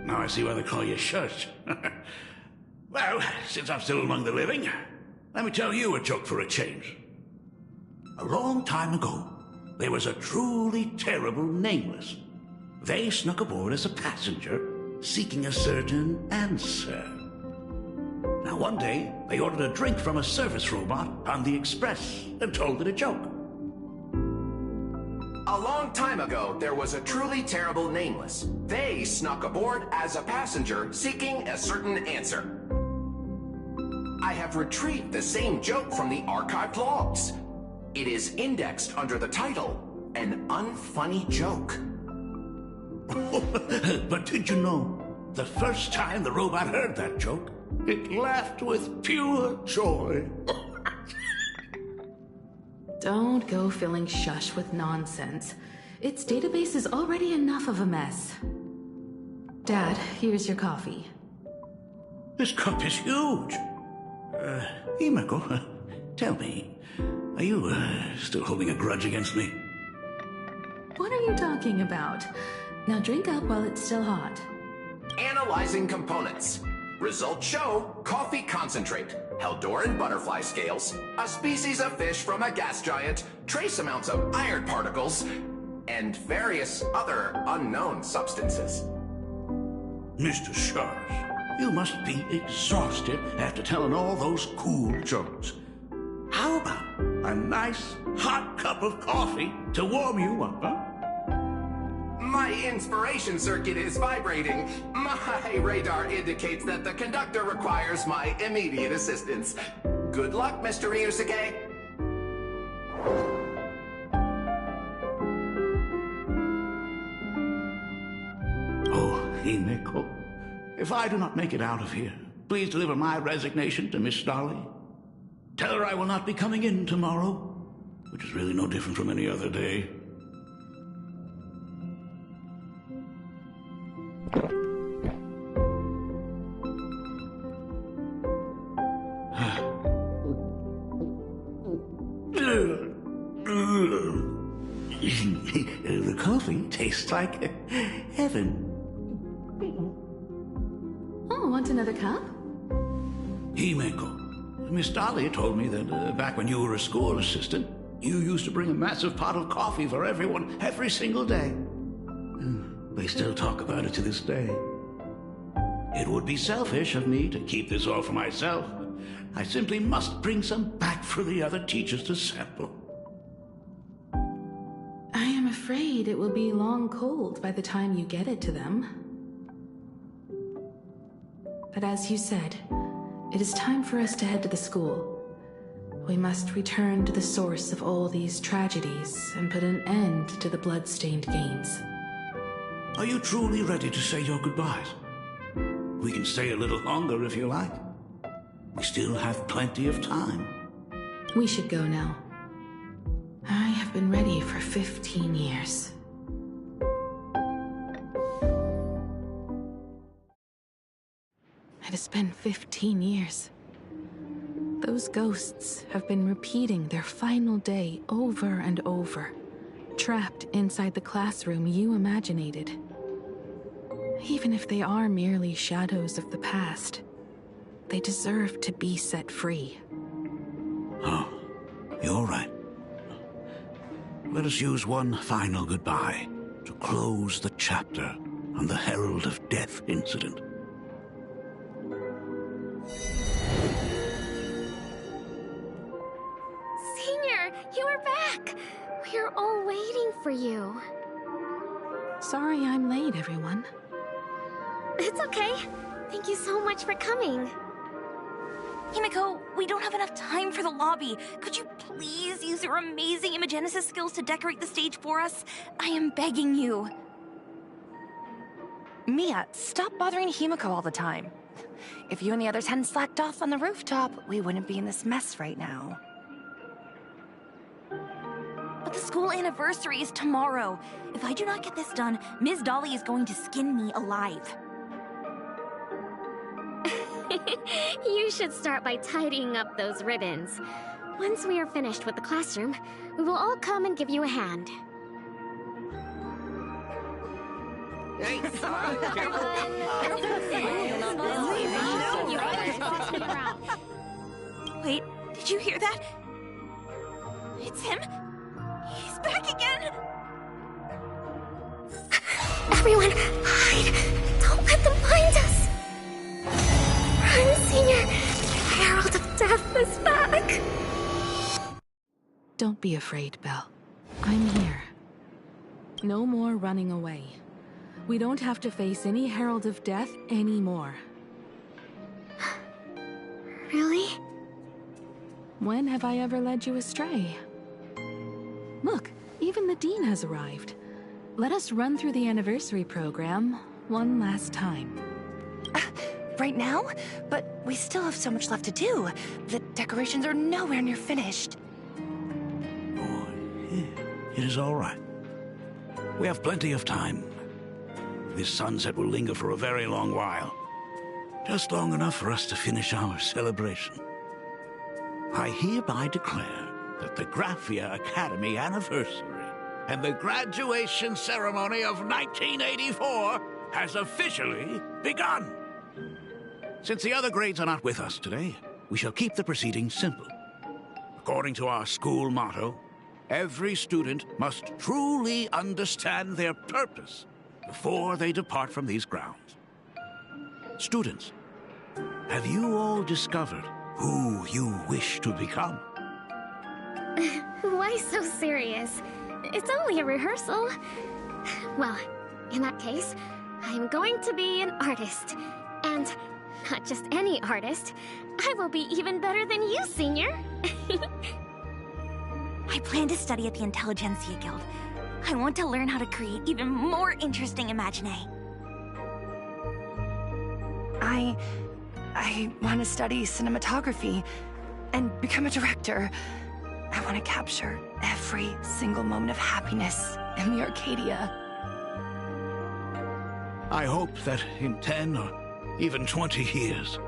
now I see why they call you Shush. Well, since I'm still among the living, let me tell you a joke for a change. A long time ago, there was a truly terrible nameless. They snuck aboard as a passenger, seeking a certain answer. Now one day, they ordered a drink from a service robot on the Express and told it a joke. A long time ago, there was a truly terrible nameless. They snuck aboard as a passenger, seeking a certain answer. I have retrieved the same joke from the archived logs. It is indexed under the title, An Unfunny Joke. But did you know, the first time the robot heard that joke, it laughed with pure joy. Don't go filling Shush with nonsense. Its database is already enough of a mess. Dad, here's your coffee. This cup is huge. Himeko, tell me, are you still holding a grudge against me? What are you talking about? Now drink up while it's still hot. Analyzing components. Results show coffee concentrate, Heldoran butterfly scales, a species of fish from a gas giant, trace amounts of iron particles, and various other unknown substances. Mr. Shars, you must be exhausted after telling all those cool jokes. How about a nice hot cup of coffee to warm you up, huh? My inspiration circuit is vibrating. My radar indicates that the conductor requires my immediate assistance. Good luck, Mr. Ryusuke. Oh, Himeko, if I do not make it out of here, please deliver my resignation to Miss Dolly. Tell her I will not be coming in tomorrow, which is really no different from any other day. The coffee tastes like heaven. Oh, want another cup? Himeko, Miss Dolly told me that back when you were a school assistant, you used to bring a massive pot of coffee for everyone every single day. They still talk about it to this day. It would be selfish of me to keep this all for myself. I simply must bring some back for the other teachers to sample. I am afraid it will be long cold by the time you get it to them. But as you said, it is time for us to head to the school. We must return to the source of all these tragedies and put an end to the blood-stained games. Are you truly ready to say your goodbyes? We can stay a little longer if you like. We still have plenty of time. We should go now. I have been ready for 15 years. It has been 15 years. Those ghosts have been repeating their final day over and over, trapped inside the classroom you imaginated. Even if they are merely shadows of the past, they deserve to be set free. Oh, you're right. Let us use one final goodbye to close the chapter on the Herald of Death incident. Senior, you are back! We are all waiting for you. Sorry I'm late, everyone. It's okay. Thank you so much for coming. Himeko, we don't have enough time for the lobby. Could you please use your amazing Imagenesis skills to decorate the stage for us? I am begging you. Mia, stop bothering Himeko all the time. If you and the others hadn't slacked off on the rooftop, we wouldn't be in this mess right now. But the school anniversary is tomorrow. If I do not get this done, Ms. Dolly is going to skin me alive. You should start by tidying up those ribbons. Once we are finished with the classroom, we will all come and give you a hand. Hey, Wait, did you hear that? It's him? He's back again! Everyone, hide! Don't let them find us! Run, Senior! The Herald of Death is back! Don't be afraid, Belle. I'm here. No more running away. We don't have to face any Herald of Death anymore. Really? When have I ever led you astray? Look, even the Dean has arrived. Let us run through the anniversary program one last time. Right now? But we still have so much left to do. The decorations are nowhere near finished. Oh, it is all right. We have plenty of time. This sunset will linger for a very long while. Just long enough for us to finish our celebration. I hereby declare that the Graphia Academy anniversary and the graduation ceremony of 1984 has officially begun. Since the other grades are not with us today, we shall keep the proceedings simple. According to our school motto, every student must truly understand their purpose before they depart from these grounds. Students, have you all discovered who you wish to become? Why so serious? It's only a rehearsal. Well, in that case, I'm going to be an artist. And not just any artist. I will be even better than you, Senior. I plan to study at the Intelligentsia Guild. I want to learn how to create even more interesting imaginae. I want to study cinematography and become a director. I want to capture every single moment of happiness in the Arcadia. I hope that in 10 or even 20 years,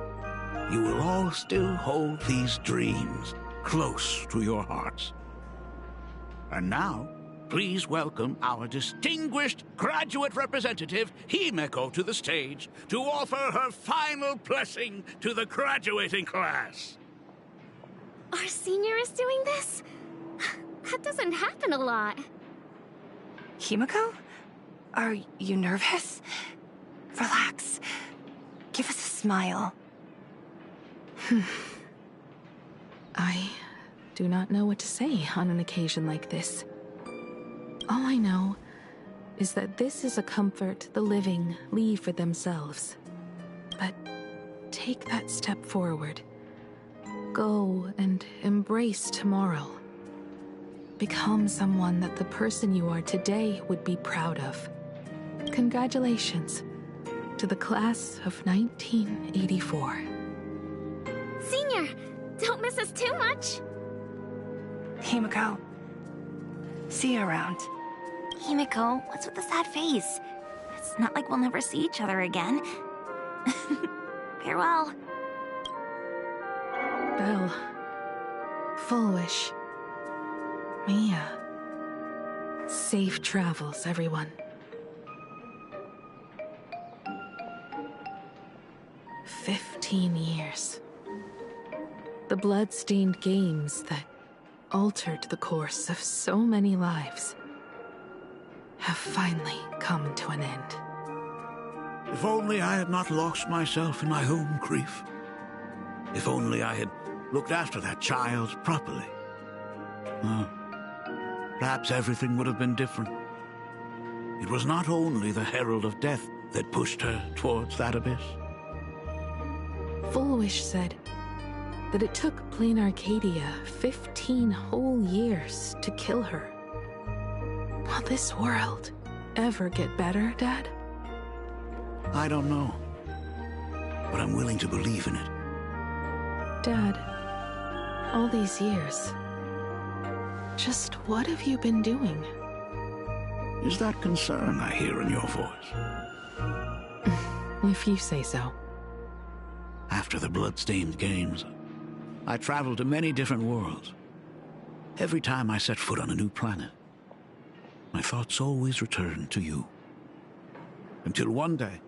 you will all still hold these dreams close to your hearts. And now, please welcome our distinguished graduate representative, Himeko, to the stage to offer her final blessing to the graduating class. Our senior is doing this? That doesn't happen a lot. Himeko? Are you nervous? Relax. Give us a smile. I do not know what to say on an occasion like this. All I know is that this is a comfort the living leave for themselves. But take that step forward. Go and embrace tomorrow. Become someone that the person you are today would be proud of. Congratulations to the class of 1984. Senior, don't miss us too much. Himeko, see you around. Himeko, what's with the sad face? It's not like we'll never see each other again. Farewell. Belle. Full Wish. Mia. Safe travels, everyone. 15 years. The blood-stained games that altered the course of so many lives have finally come to an end. If only I had not lost myself in my own grief. If only I had looked after that child properly. Perhaps everything would have been different. It was not only the herald of death that pushed her towards that abyss. Full Wish said that it took Plain Arcadia 15 whole years to kill her. Will this world ever get better, Dad? I don't know, but I'm willing to believe in it. Dad, all these years, just what have you been doing? Is that concern I hear in your voice? If you say so. After the blood-stained games, I traveled to many different worlds. Every time I set foot on a new planet, my thoughts always returned to you. Until one day,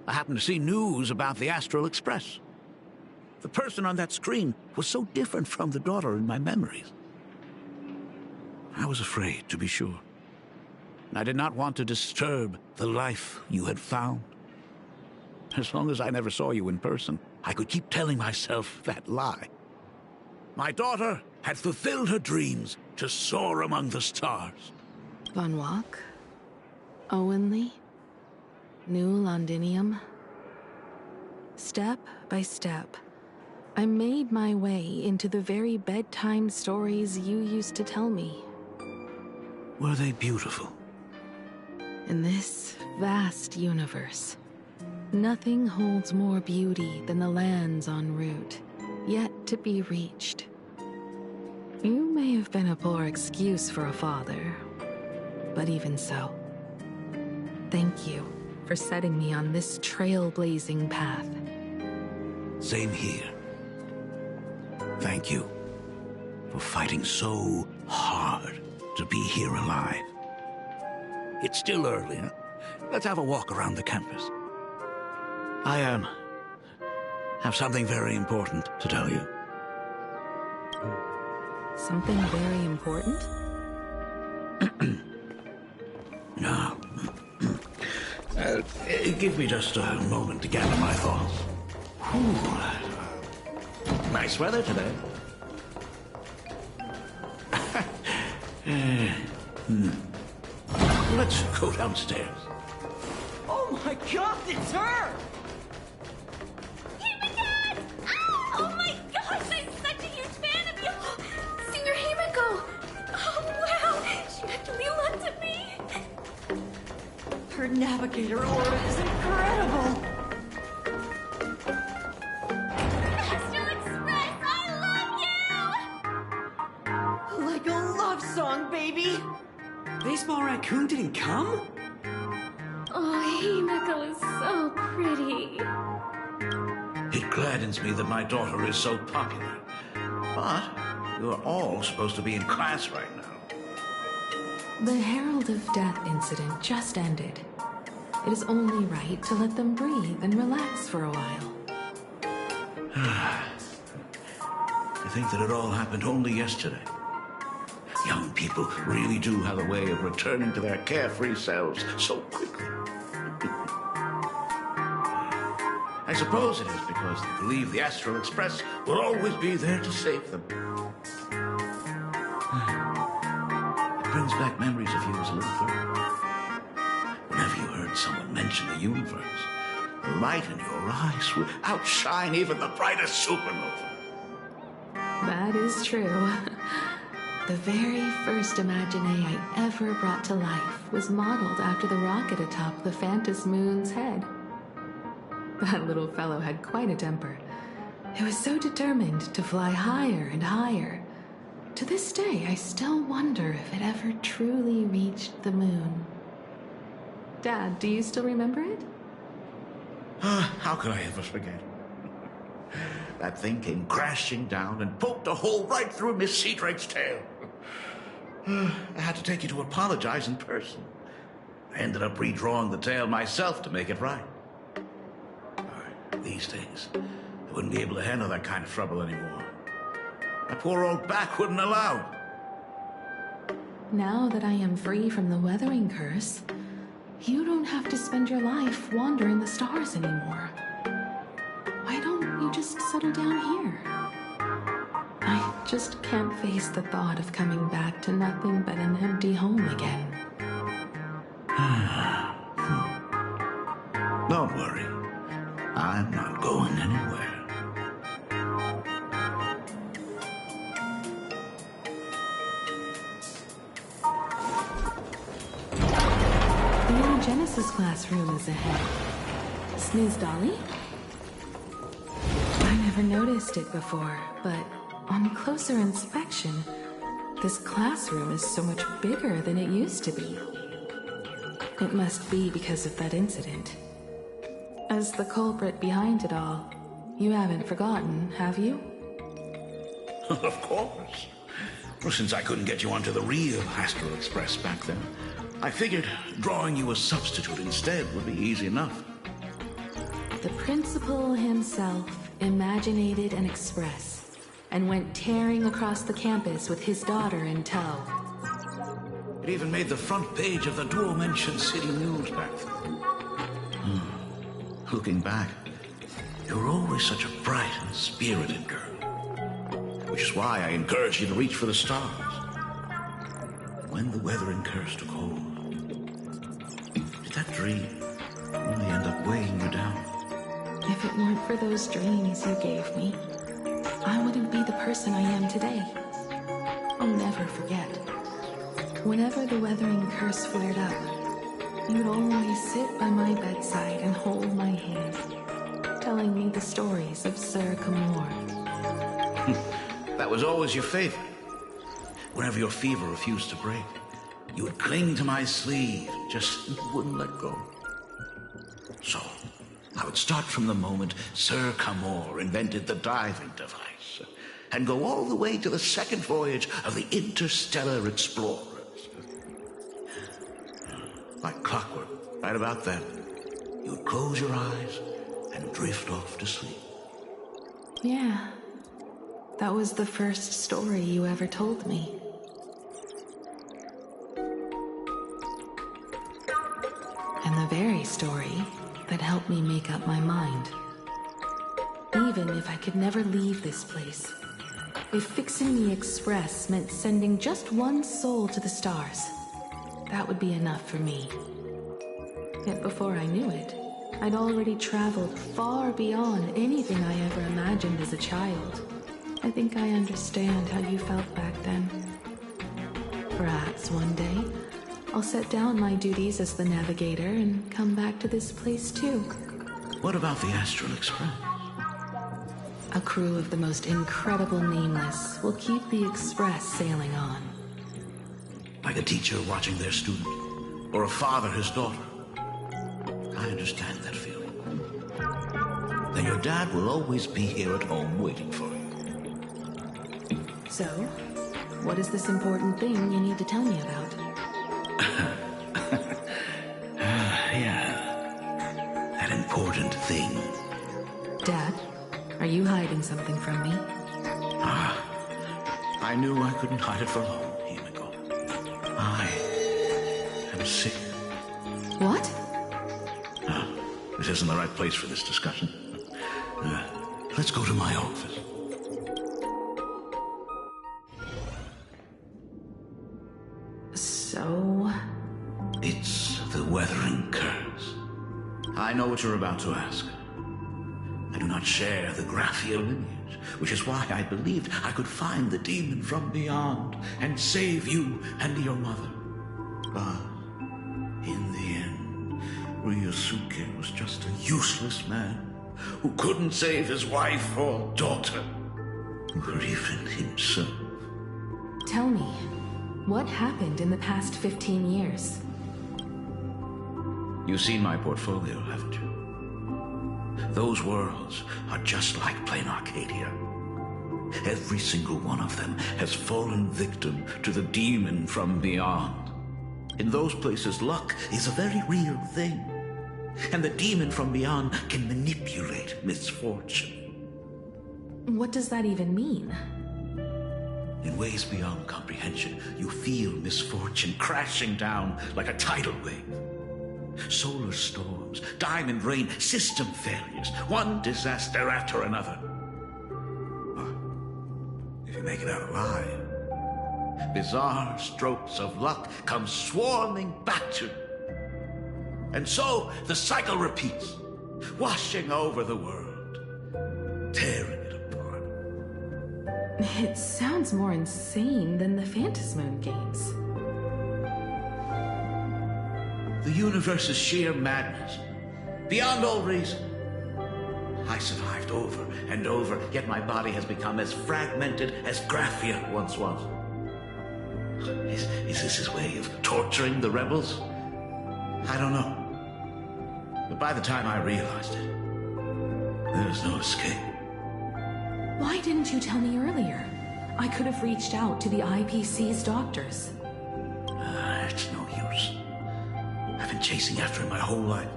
I happened to see news about the Astral Express. The person on that screen was so different from the daughter in my memories. I was afraid, to be sure. I did not want to disturb the life you had found. As long as I never saw you in person, I could keep telling myself that lie. My daughter had fulfilled her dreams to soar among the stars. Von Walk? Owenly? New Londinium? Step by step, I made my way into the very bedtime stories you used to tell me. Were they beautiful? In this vast universe, nothing holds more beauty than the lands en route, yet to be reached. You may have been a poor excuse for a father, but even so, thank you for setting me on this trailblazing path. Same here. Thank you for fighting so hard to be here alive. It's still early, huh? Let's have a walk around the campus. I have something very important to tell you. Something very important? No. Give me just a moment to gather my thoughts. Nice weather today. Let's go downstairs. Oh my god, it's her! Oh my gosh, I'm such a huge fan of you! Singer Himiko! Oh wow, she actually looked at me! Her navigator aura is incredible! Master Express, I love you! Like a love song, baby! Baseball Raccoon didn't come? Oh, Himiko is so pretty. It gladdens me that my daughter is so popular. But you're all supposed to be in class right now. The Herald of Death incident just ended. It is only right to let them breathe and relax for a while. To think that it all happened only yesterday. Young people really do have a way of returning to their carefree selves so quickly. I suppose it is because they believe the Astral Express will always be there to save them. It brings back memories of you as a little girl. Whenever you heard someone mention the universe, the light in your eyes would outshine even the brightest supernova. That is true. The very first Imagine I ever brought to life was modeled after the rocket atop the Phantom Moon's head. That little fellow had quite a temper. It was so determined to fly higher and higher. To this day, I still wonder if it ever truly reached the moon. Dad, do you still remember it? How could I ever forget? That thing came crashing down and poked a hole right through Miss Seadrake's tail. I had to take you to apologize in person. I ended up redrawing the tail myself to make it right. These days, I wouldn't be able to handle that kind of trouble anymore. My poor old back wouldn't allow it. Now that I am free from the weathering curse, you don't have to spend your life wandering the stars anymore. Why don't you just settle down here? I just can't face the thought of coming back to nothing but an empty home again. Don't worry. I'm not going anywhere. The new Genesis classroom is ahead. Snooze Dolly? I never noticed it before, but on closer inspection, this classroom is so much bigger than it used to be. It must be because of that incident. As the culprit behind it all, you haven't forgotten, have you? Of course. Well, since I couldn't get you onto the real Astral Express back then, I figured drawing you a substitute instead would be easy enough. The principal himself imaginated an express and went tearing across the campus with his daughter in tow. It even made the front page of the Dual-Mention City News back then. Looking back, you were always such a bright and spirited girl. Which is why I encouraged you to reach for the stars. When the weathering curse took hold, did that dream only end up weighing you down? If it weren't for those dreams you gave me, I wouldn't be the person I am today. I'll never forget. Whenever the weathering curse flared up, you'd always sit by my bedside and hold my hand, telling me the stories of Sir Kamor. That was always your favorite. Whenever your fever refused to break, you would cling to my sleeve, just wouldn't let go. So, I would start from the moment Sir Camor invented the diving device, and go all the way to the second voyage of the interstellar explorers. Like clockwork, right about then, you would close your eyes and drift off to sleep. Yeah, that was the first story you ever told me. And the very story that helped me make up my mind. Even if I could never leave this place, if fixing the Express meant sending just one soul to the stars, that would be enough for me. Yet before I knew it, I'd already traveled far beyond anything I ever imagined as a child. I think I understand how you felt back then. Perhaps one day, I'll set down my duties as the navigator and come back to this place too. What about the Astral Express? A crew of the most incredible nameless will keep the Express sailing on. Like a teacher watching their student, or a father his daughter. I understand that feeling. Then your dad will always be here at home waiting for you. So, what is this important thing you need to tell me about? Yeah. That important thing. Dad, are you hiding something from me? I knew I couldn't hide it for long, Himiko. I am sick. What? This isn't the right place for this discussion. Let's go to my office. So? It's the Weathering Curse. I know what you're about to ask. I do not share the Graphia lineage, which is why I believed I could find the demon from beyond and save you and your mother. But in the end, Ryosuke was just a useless man who couldn't save his wife or daughter, or even himself. Tell me, what happened in the past 15 years? You've seen my portfolio, haven't you? Those worlds are just like plain Arcadia. Every single one of them has fallen victim to the demon from beyond. In those places, luck is a very real thing. And the demon from beyond can manipulate misfortune. What does that even mean? In ways beyond comprehension, you feel misfortune crashing down like a tidal wave. Solar storms, diamond rain, system failures, one disaster after another. But if you make it out alive, bizarre strokes of luck come swarming back to you. And so the cycle repeats, washing over the world, tearing it apart. It sounds more insane than the Phantasmoon games. The universe is sheer madness, beyond all reason. I survived over and over, yet my body has become as fragmented as Graphia once was. Is this his way of torturing the rebels? I don't know. But by the time I realized it, there was no escape. Why didn't you tell me earlier? I could have reached out to the IPC's doctors. It's no use. I've been chasing after him my whole life.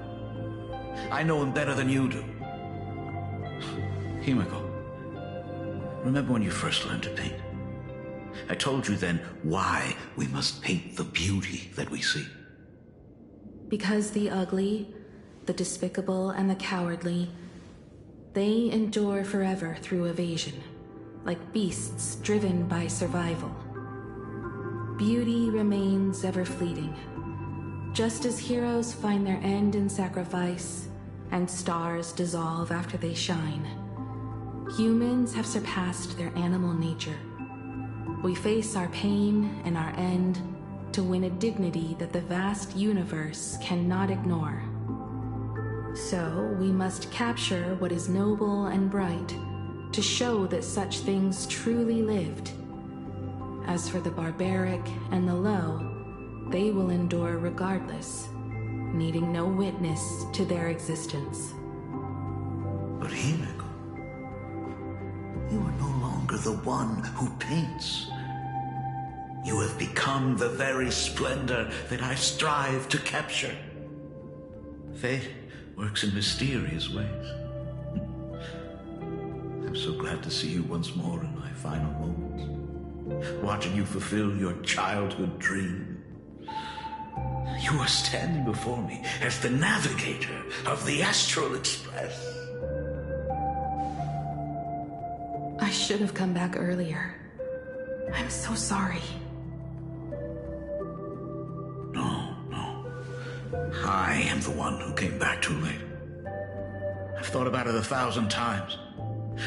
I know him better than you do. Himiko, remember when you first learned to paint? I told you then why we must paint the beauty that we see. Because the ugly, the despicable, and the cowardly, they endure forever through evasion, like beasts driven by survival. Beauty remains ever fleeting, just as heroes find their end in sacrifice, and stars dissolve after they shine. Humans have surpassed their animal nature. We face our pain and our end to win a dignity that the vast universe cannot ignore. So we must capture what is noble and bright to show that such things truly lived. As for the barbaric and the low, they will endure regardless, needing no witness to their existence. But Himiko, you are no longer the one who paints. You have become the very splendor that I strive to capture. Fate works in mysterious ways. I'm so glad to see you once more in my final moments, watching you fulfill your childhood dream. You are standing before me as the navigator of the Astral Express. I should have come back earlier. I'm so sorry. I am the one who came back too late. I've thought about it 1,000 times.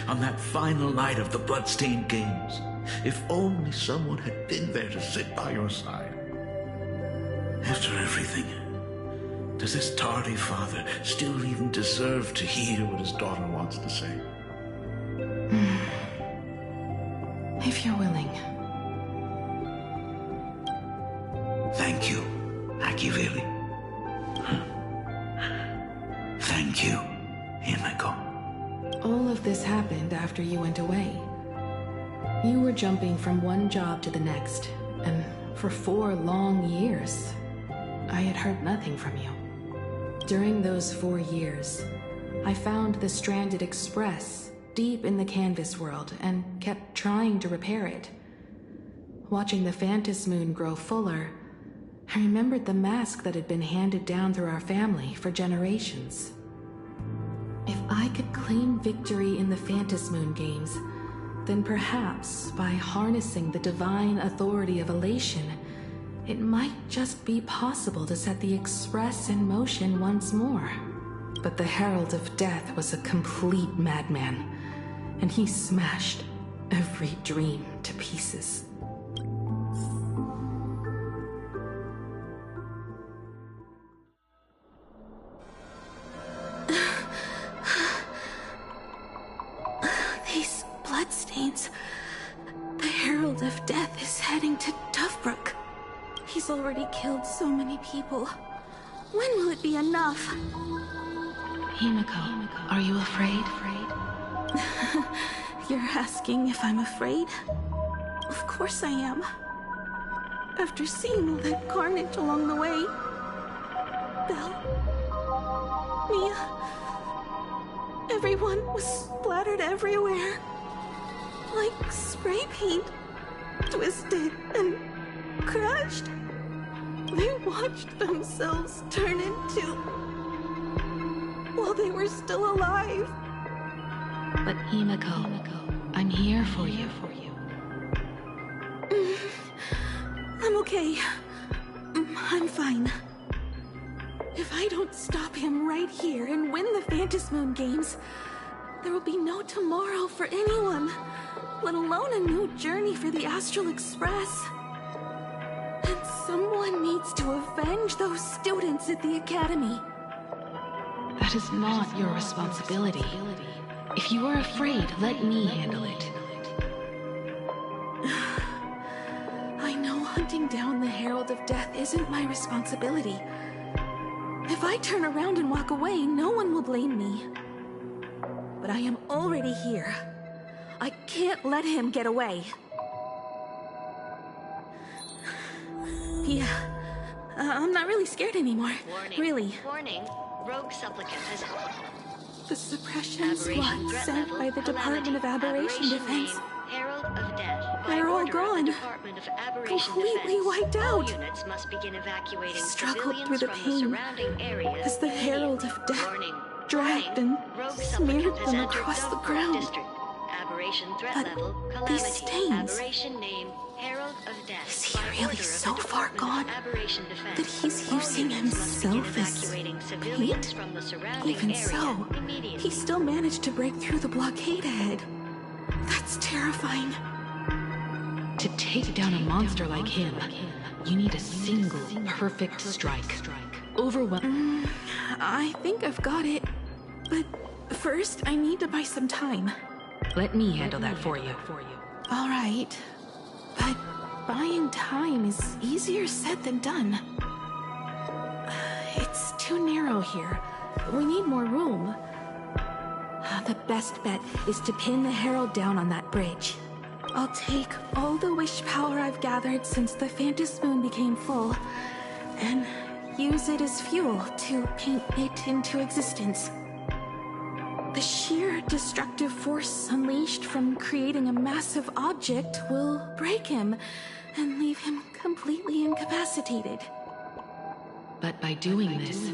On that final night of the Bloodstained Games, if only someone had been there to sit by your side. After everything, does this tardy father still even deserve to hear what his daughter wants to say? If you're willing. Thank you, Akivili. Thank you, Himiko. All of this happened after you went away. You were jumping from one job to the next, and for 4 long years, I had heard nothing from you. During those 4 years, I found the stranded Express deep in the canvas world and kept trying to repair it. Watching the Phantom Moon grow fuller, I remembered the mask that had been handed down through our family for generations. If I could claim victory in the Phantom Moon games, then perhaps by harnessing the divine authority of elation, it might just be possible to set the Express in motion once more. But the Herald of Death was a complete madman, and he smashed every dream to pieces. These bloodstains. The Herald of Death is heading to Dovebrook. He's already killed so many people. When will it be enough? Himiko, are you afraid? You're asking if I'm afraid? Of course I am. After seeing all that carnage along the way. Belle, Mia, everyone was splattered everywhere. Like spray paint. Twisted and crushed. They watched themselves turn into... while they were still alive. But Himiko, I'm here for you. I'm okay. I'm fine. If I don't stop him right here and win the Phantom Moon games, there will be no tomorrow for anyone, let alone a new journey for the Astral Express. And someone needs to avenge those students at the Academy. That is not your responsibility. If you are afraid, let me handle it. I know hunting down the Herald of Death isn't my responsibility. If I turn around and walk away, no one will blame me. But I am already here. I can't let him get away. Yeah, I'm not really scared anymore. Warning. Really. Warning. Rogue supplicant has... The suppression squad sent by the Department of Aberration Defense. Herald of Death. They're all gone. Completely wiped out. All units must begin evacuating Struggled through the from pain surrounding areas. as the Herald of Death dragged and smeared them across the ground. District. Aberration threat But level, these calamity. stains... Aberration name, Herald of Death. Is he really so far gone that he's using himself as paint? Even so, he still managed to break through the blockade ahead. That's terrifying. To take down a monster like him, you need a single perfect strike. Overwhelm. I think I've got it. But first, I need to buy some time. Let me handle that for you. All right. But buying time is easier said than done. It's too narrow here. We need more room. The best bet is to pin the Herald down on that bridge. I'll take all the wish power I've gathered since the Phantom Moon became full, and use it as fuel to paint it into existence. The sheer destructive force unleashed from creating a massive object will break him and leave him completely incapacitated. But by doing this,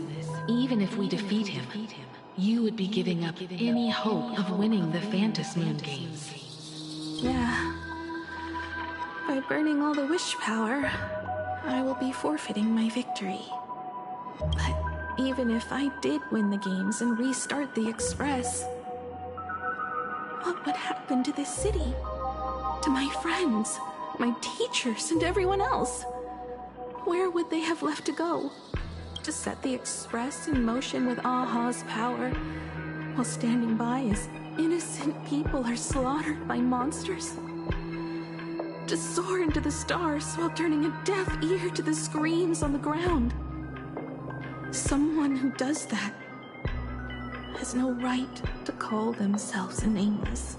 even if we defeat him, you would be giving up any hope of winning the Phantom Moon games. Yeah. By burning all the wish power, I will be forfeiting my victory. But even if I did win the games and restart the Express, what would happen to this city? To my friends, my teachers, and everyone else? Where would they have left to go? To set the Express in motion with Aha's power, while standing by as innocent people are slaughtered by monsters? To soar into the stars while turning a deaf ear to the screams on the ground? Someone who does that has no right to call themselves a nameless.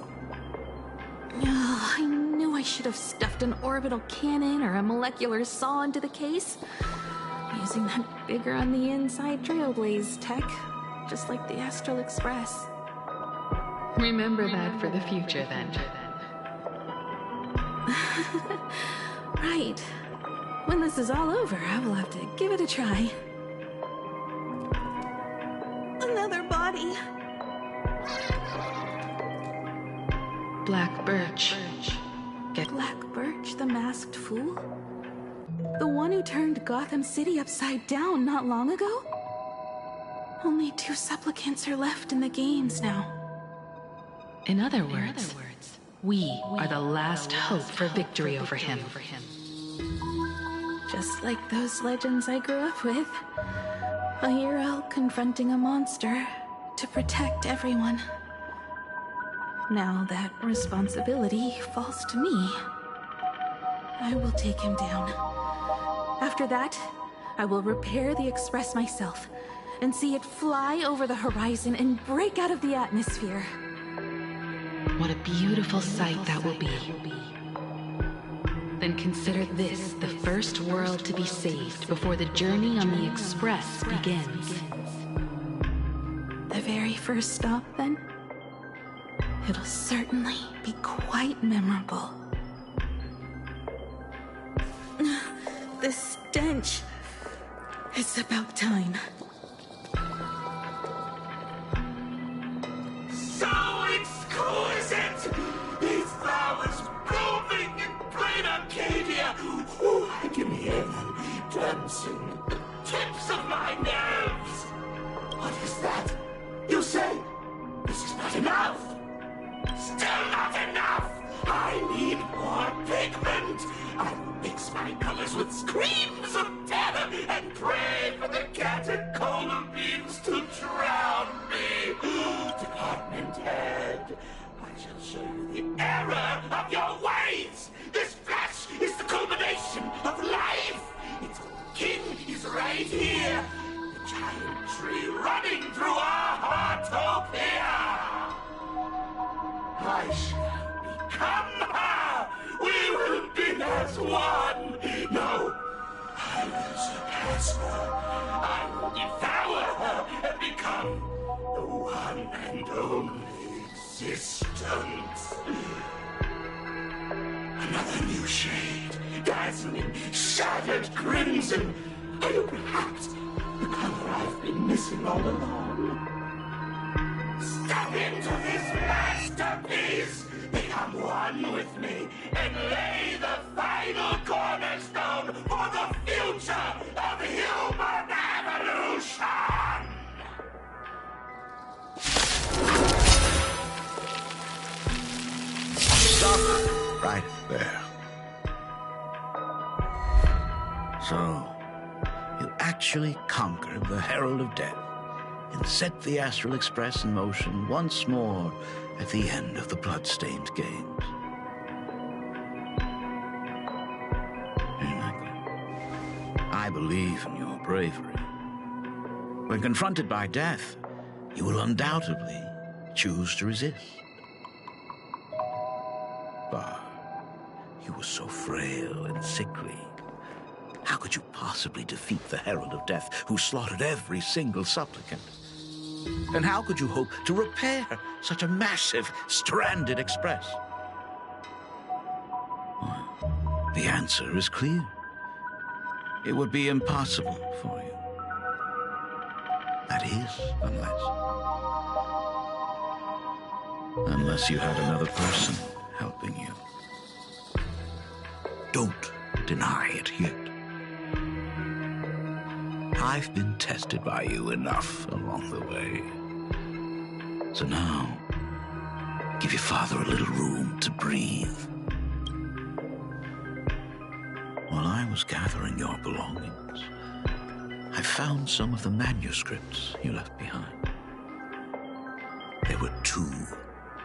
I knew I should have stuffed an orbital cannon or a molecular saw into the case, using that bigger on the inside Trailblaze tech, just like the Astral Express. Remember that for the future, then. Right. When this is all over, I will have to give it a try. Another body. Black Birch. Black Birch, the masked fool? The one who turned Gotham City upside down not long ago? Only 2 supplicants are left in the games now. In other words, we are the last hope for victory over him. Just like those legends I grew up with. A hero confronting a monster to protect everyone. Now that responsibility falls to me. I will take him down. After that, I will repair the Express myself and see it fly over the horizon and break out of the atmosphere. What a beautiful sight that will be. Then consider this the first world to be saved before the journey on the Express begins. The very first stop, then? It'll certainly be quite memorable. The stench. It's about time. So exquisite! These flowers blooming in plain Arcadia! Ooh, I can hear them dancing at the tips of my nerves! What is that? You say this is not enough? Still not enough! I need more pigment! I will mix my colors with screams of terror and pray for the catacomb beams to drown me! Department head, I shall show you the error of your ways! This flesh is the culmination of life! Its king is right here! The giant tree running through our heartopia! I shall become her! We will be as one! No! I will surpass her! I will devour her and become the one and only existence! Another new shade, dazzling, shattered crimson! Are you perhaps the color I've been missing all along? Step into this masterpiece! Become one with me and lay the final cornerstone for the future of human evolution! Stop right there. So, you actually conquered the Herald of Death and set the Astral Express in motion once more at the end of the Bloodstained Games. I believe in your bravery. When confronted by death, you will undoubtedly choose to resist. But you were so frail and sickly. How could you possibly defeat the Herald of Death, who slaughtered every single supplicant? And how could you hope to repair such a massive, stranded express? Well, the answer is clear. It would be impossible for you. That is, unless you had another person helping you. Don't deny it yet. I've been tested by you enough along the way. So now, give your father a little room to breathe. While I was gathering your belongings, I found some of the manuscripts you left behind. There were 2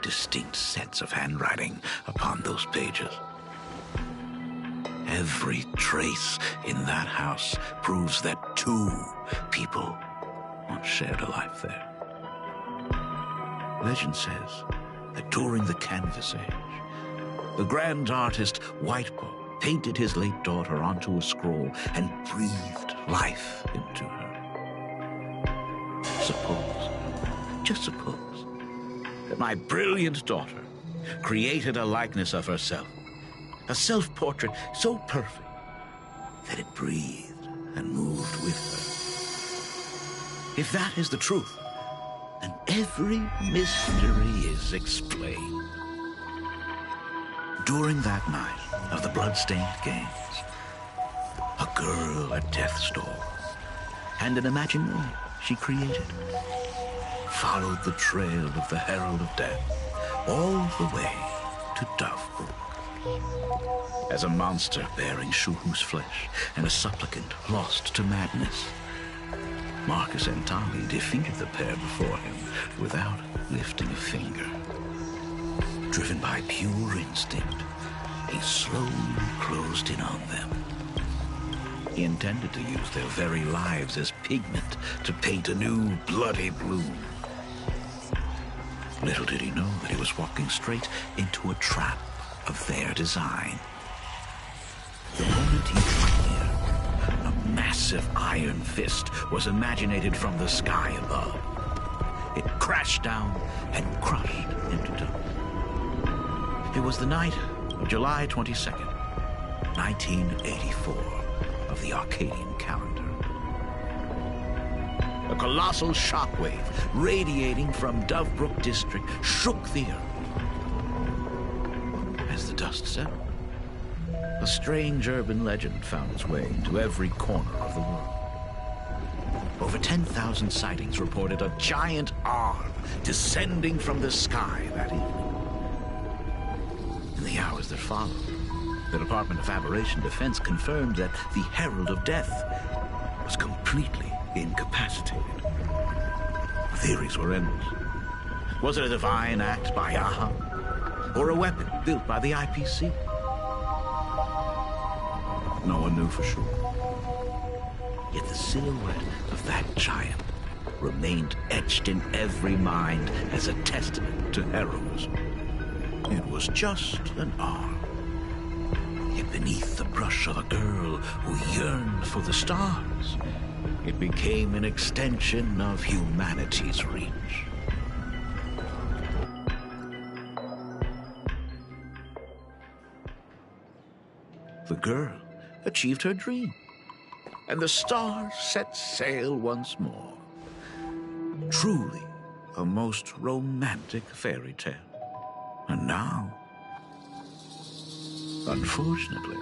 distinct sets of handwriting upon those pages. Every trace in that house proves that 2 people once shared a life there. Legend says that during the Canvas Age, the grand artist Whitepaw painted his late daughter onto a scroll and breathed life into her. Suppose, just suppose, that my brilliant daughter created a likeness of herself, a self-portrait so perfect that it breathed and moved with her. If that is the truth, then every mystery is explained. During that night of the blood-stained games, a girl at death's door and an imaginary she created followed the trail of the Herald of Death all the way to Dovebrook. As a monster bearing Shuhu's flesh and a supplicant lost to madness, Marcus and Tommy defeated the pair before him without lifting a finger. Driven by pure instinct, he slowly closed in on them. He intended to use their very lives as pigment to paint a new bloody blue. Little did he know that he was walking straight into a trap of their design. The moment he drew near, a massive iron fist was imaginated from the sky above. It crashed down and crushed into dust. It was the night of July 22nd, 1984, of the Arcadian calendar. A colossal shockwave radiating from Dovebrook District shook the earth. As the dust settled, a strange urban legend found its way into every corner of the world. Over 10,000 sightings reported a giant arm descending from the sky that evening. In the hours that followed, the Department of Aberration Defense confirmed that the Herald of Death was completely incapacitated. Theories were endless. Was it a divine act by Aha? Or a weapon built by the IPC? No one knew for sure. Yet the silhouette of that giant remained etched in every mind as a testament to heroism. It was just an arm. Yet beneath the brush of a girl who yearned for the stars, it became an extension of humanity's reach. The girl achieved her dream, and the stars set sail once more. Truly a most romantic fairy tale. And now, unfortunately,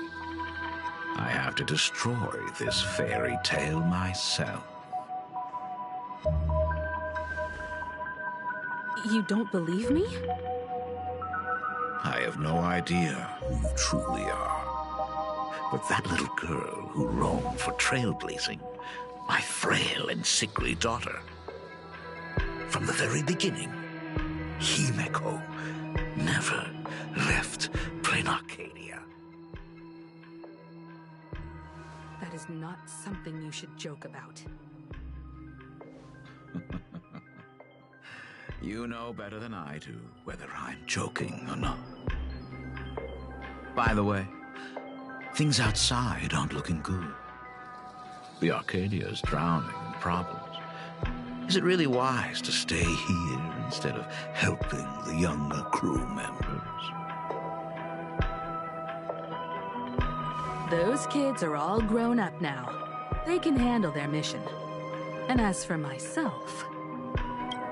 I have to destroy this fairy tale myself. You don't believe me? I have no idea who you truly are. But that little girl who roamed for trailblazing, my frail and sickly daughter. From the very beginning, Himeko never left Plain Arcadia. That is not something you should joke about. You know better than I do whether I'm joking or not. By the way, things outside aren't looking good. The Arcadia is drowning in problems. Is it really wise to stay here instead of helping the younger crew members? Those kids are all grown up now. They can handle their mission. And as for myself,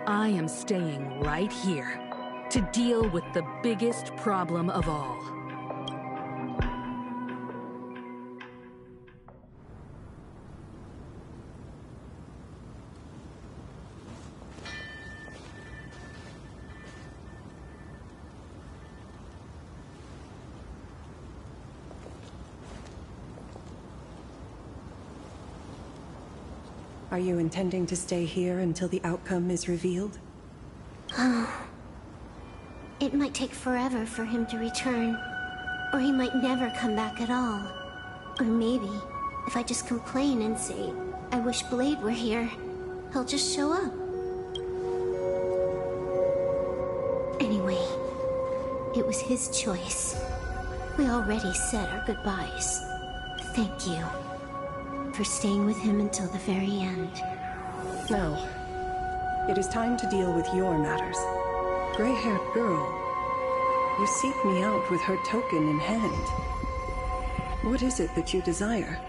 I am staying right here to deal with the biggest problem of all. Are you intending to stay here until the outcome is revealed? It might take forever for him to return. Or he might never come back at all. Or maybe, if I just complain and say, I wish Blade were here, he'll just show up. Anyway, it was his choice. We already said our goodbyes. Thank you for staying with him until the very end. Now, it is time to deal with your matters. Gray-haired girl, you seek me out with her token in hand. What is it that you desire?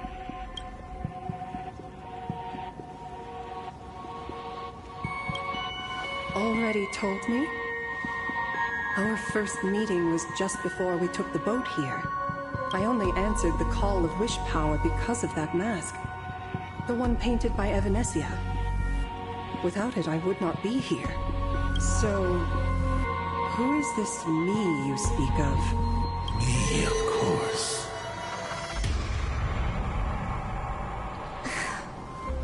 Already told me? Our first meeting was just before we took the boat here. I only answered the call of wish power because of that mask. The one painted by Evanesia. Without it, I would not be here. So, who is this me you speak of? Me, of course.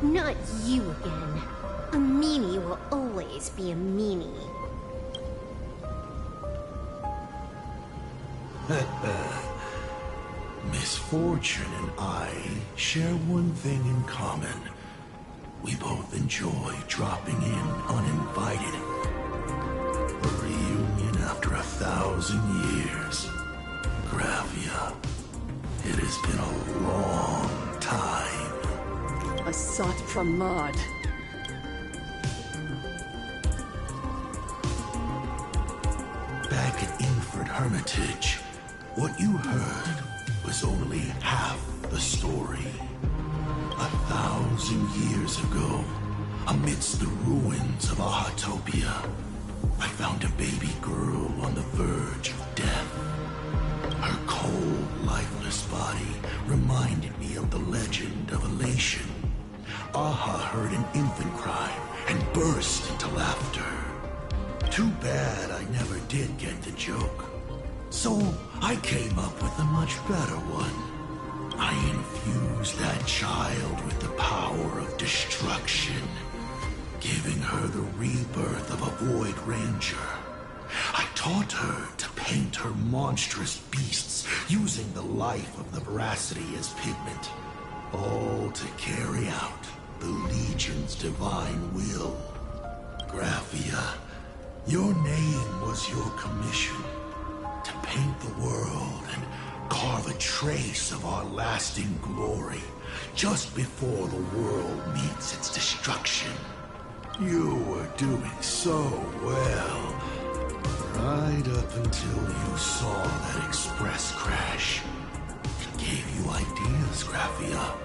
Not you again. A meanie will always be a meanie. Misfortune and I share one thing in common. We both enjoy dropping in uninvited. A reunion after 1,000 years. Gravia, it has been a long time. A sot from Maud. Back at Inford Hermitage, what you heard was only half the story. 1,000 years ago, amidst the ruins of Ahatopia, I found a baby girl on the verge of death. Her cold, lifeless body reminded me of the legend of Elation. Aha heard an infant cry and burst into laughter. Too bad I never did get the joke. So I came up with a much better one. I infused that child with the power of destruction, giving her the rebirth of a Void Ranger. I taught her to paint her monstrous beasts using the life of the veracity as pigment, all to carry out the Legion's divine will. Graphia, your name was your commission. To paint the world and carve a trace of our lasting glory just before the world meets its destruction. You were doing so well, right up until you saw that express crash. It gave you ideas, Graphia.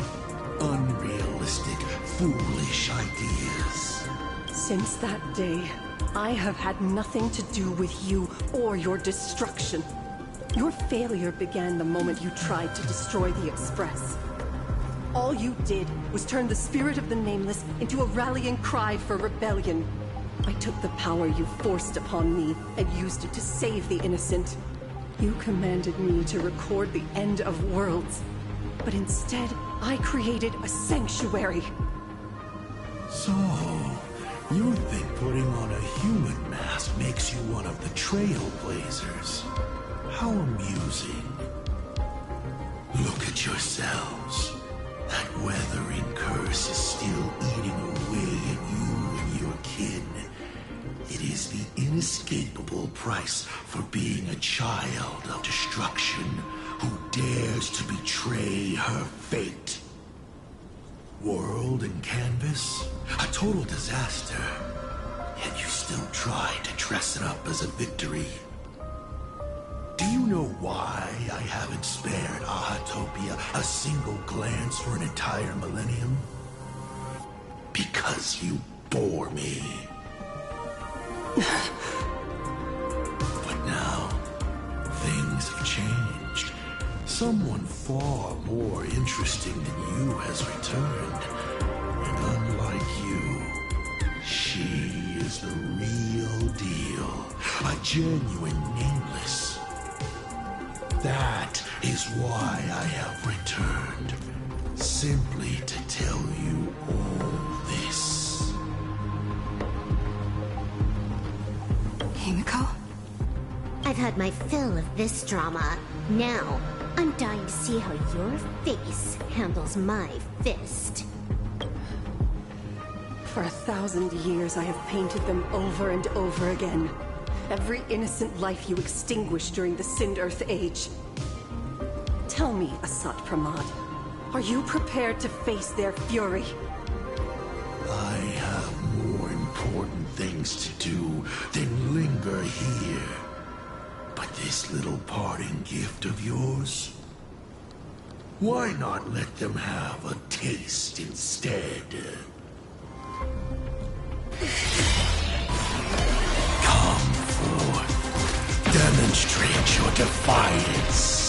Unrealistic, foolish ideas. Since that day, I have had nothing to do with you or your destruction. Your failure began the moment you tried to destroy the Express. All you did was turn the spirit of the Nameless into a rallying cry for rebellion. I took the power you forced upon me and used it to save the innocent. You commanded me to record the end of worlds, but instead, I created a sanctuary. So, you think putting on a human mask makes you one of the Trailblazers? How amusing. Look at yourselves. That weathering curse is still eating away at you and your kin. It is inescapable price for being a child of destruction who dares to betray her fate. World and canvas, a total disaster. Yet you still try to dress it up as a victory. Do you know why I haven't spared Ahatopia a single glance for an entire millennium? Because you bore me. But now, things have changed. Someone far more interesting than you has returned. And unlike you, she is the real deal. A genuine nameless. That is why I have returned. Simply to tell you all this. Himiko? I've had my fill of this drama. Now, I'm dying to see how your face handles my fist. For 1,000 years, I have painted them over and over again. Every innocent life you extinguished during the Sind Earth Age. Tell me, Asat Pramad, are you prepared to face their fury? I have more important things to do than linger here. But this little parting gift of yours? Why not let them have a taste instead? Come forth. Demonstrate your defiance.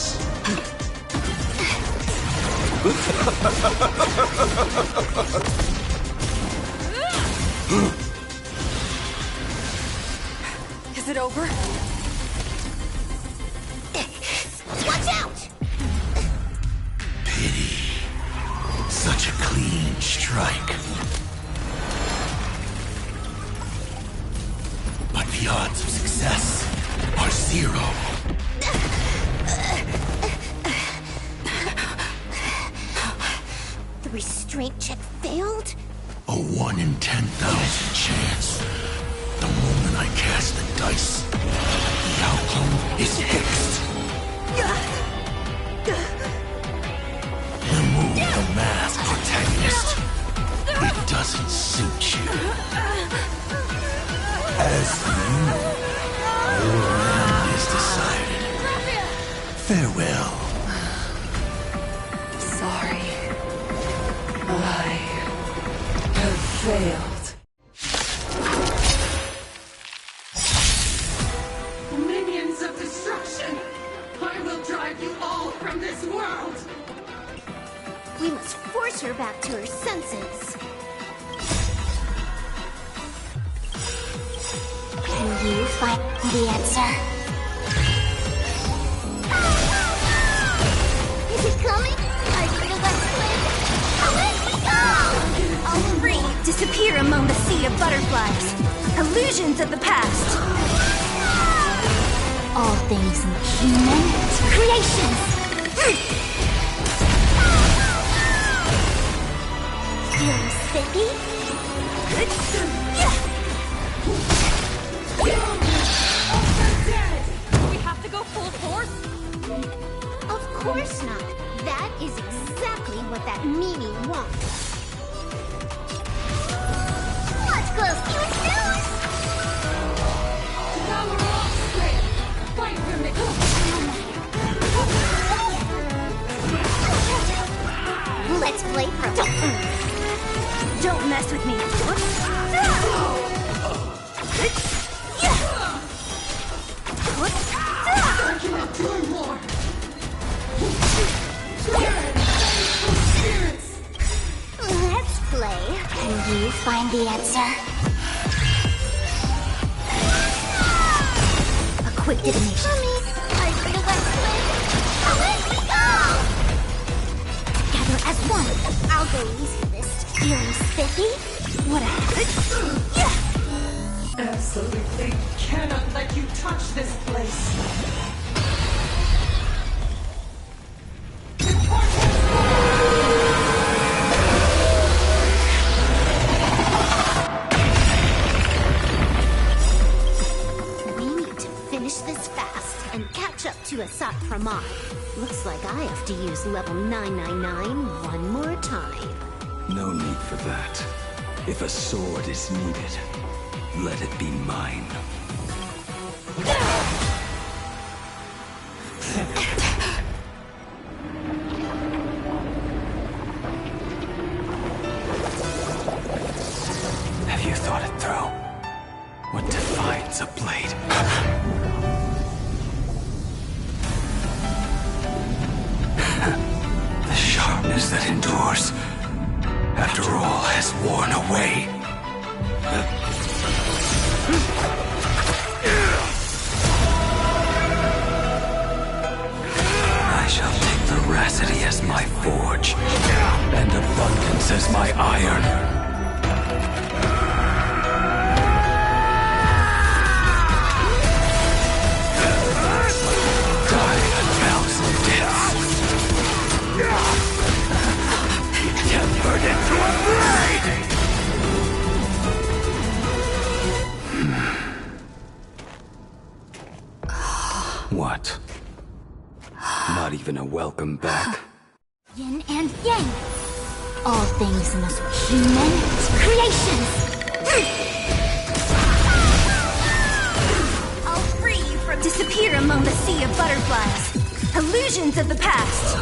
Is it over? Watch out! Pity. Such a clean strike. But the odds of success are 0. The restraint check failed? A 1 in 10,000 chance. The moment I cast the dice, the outcome is fixed. Remove the masked protagonist. It doesn't suit you. As for you, your end is decided. Farewell. Sorry. I have failed. Minions of destruction! I will drive you all from this world! We must force her back to her senses. Can you find the answer? Is it coming? Are you the Let's Play? Let me go! All free, disappear among the sea of butterflies. Illusions of the past. All things human creations. You're spiffy? We have to go full force? Of course not. That is exactly what that Mimi wants. Let's close to snooze! Now we're all straight! Fight for me! Let's play pro. Don't mess with me. I cannot do more! Let's play. Can you find the answer? A quick divination. Are you the Let's Play? Let me go! Together as one. I'll go easy this. Feeling spiffy? What a habit. Absolutely cannot let you touch this place! to Asat Pramod. Looks like I have to use level 999 one more time. No need for that. If a sword is needed, let it be mine. Have you thought it through? What defines a blade? The sharpness that endures, after all has worn away. I shall take veracity as my forge, and abundance as my iron. Tempered into a blade! What? Not even a welcome back? Yin and yang. All things must be human creations. I'll free you from disappear among the sea of butterflies. Illusions of the past.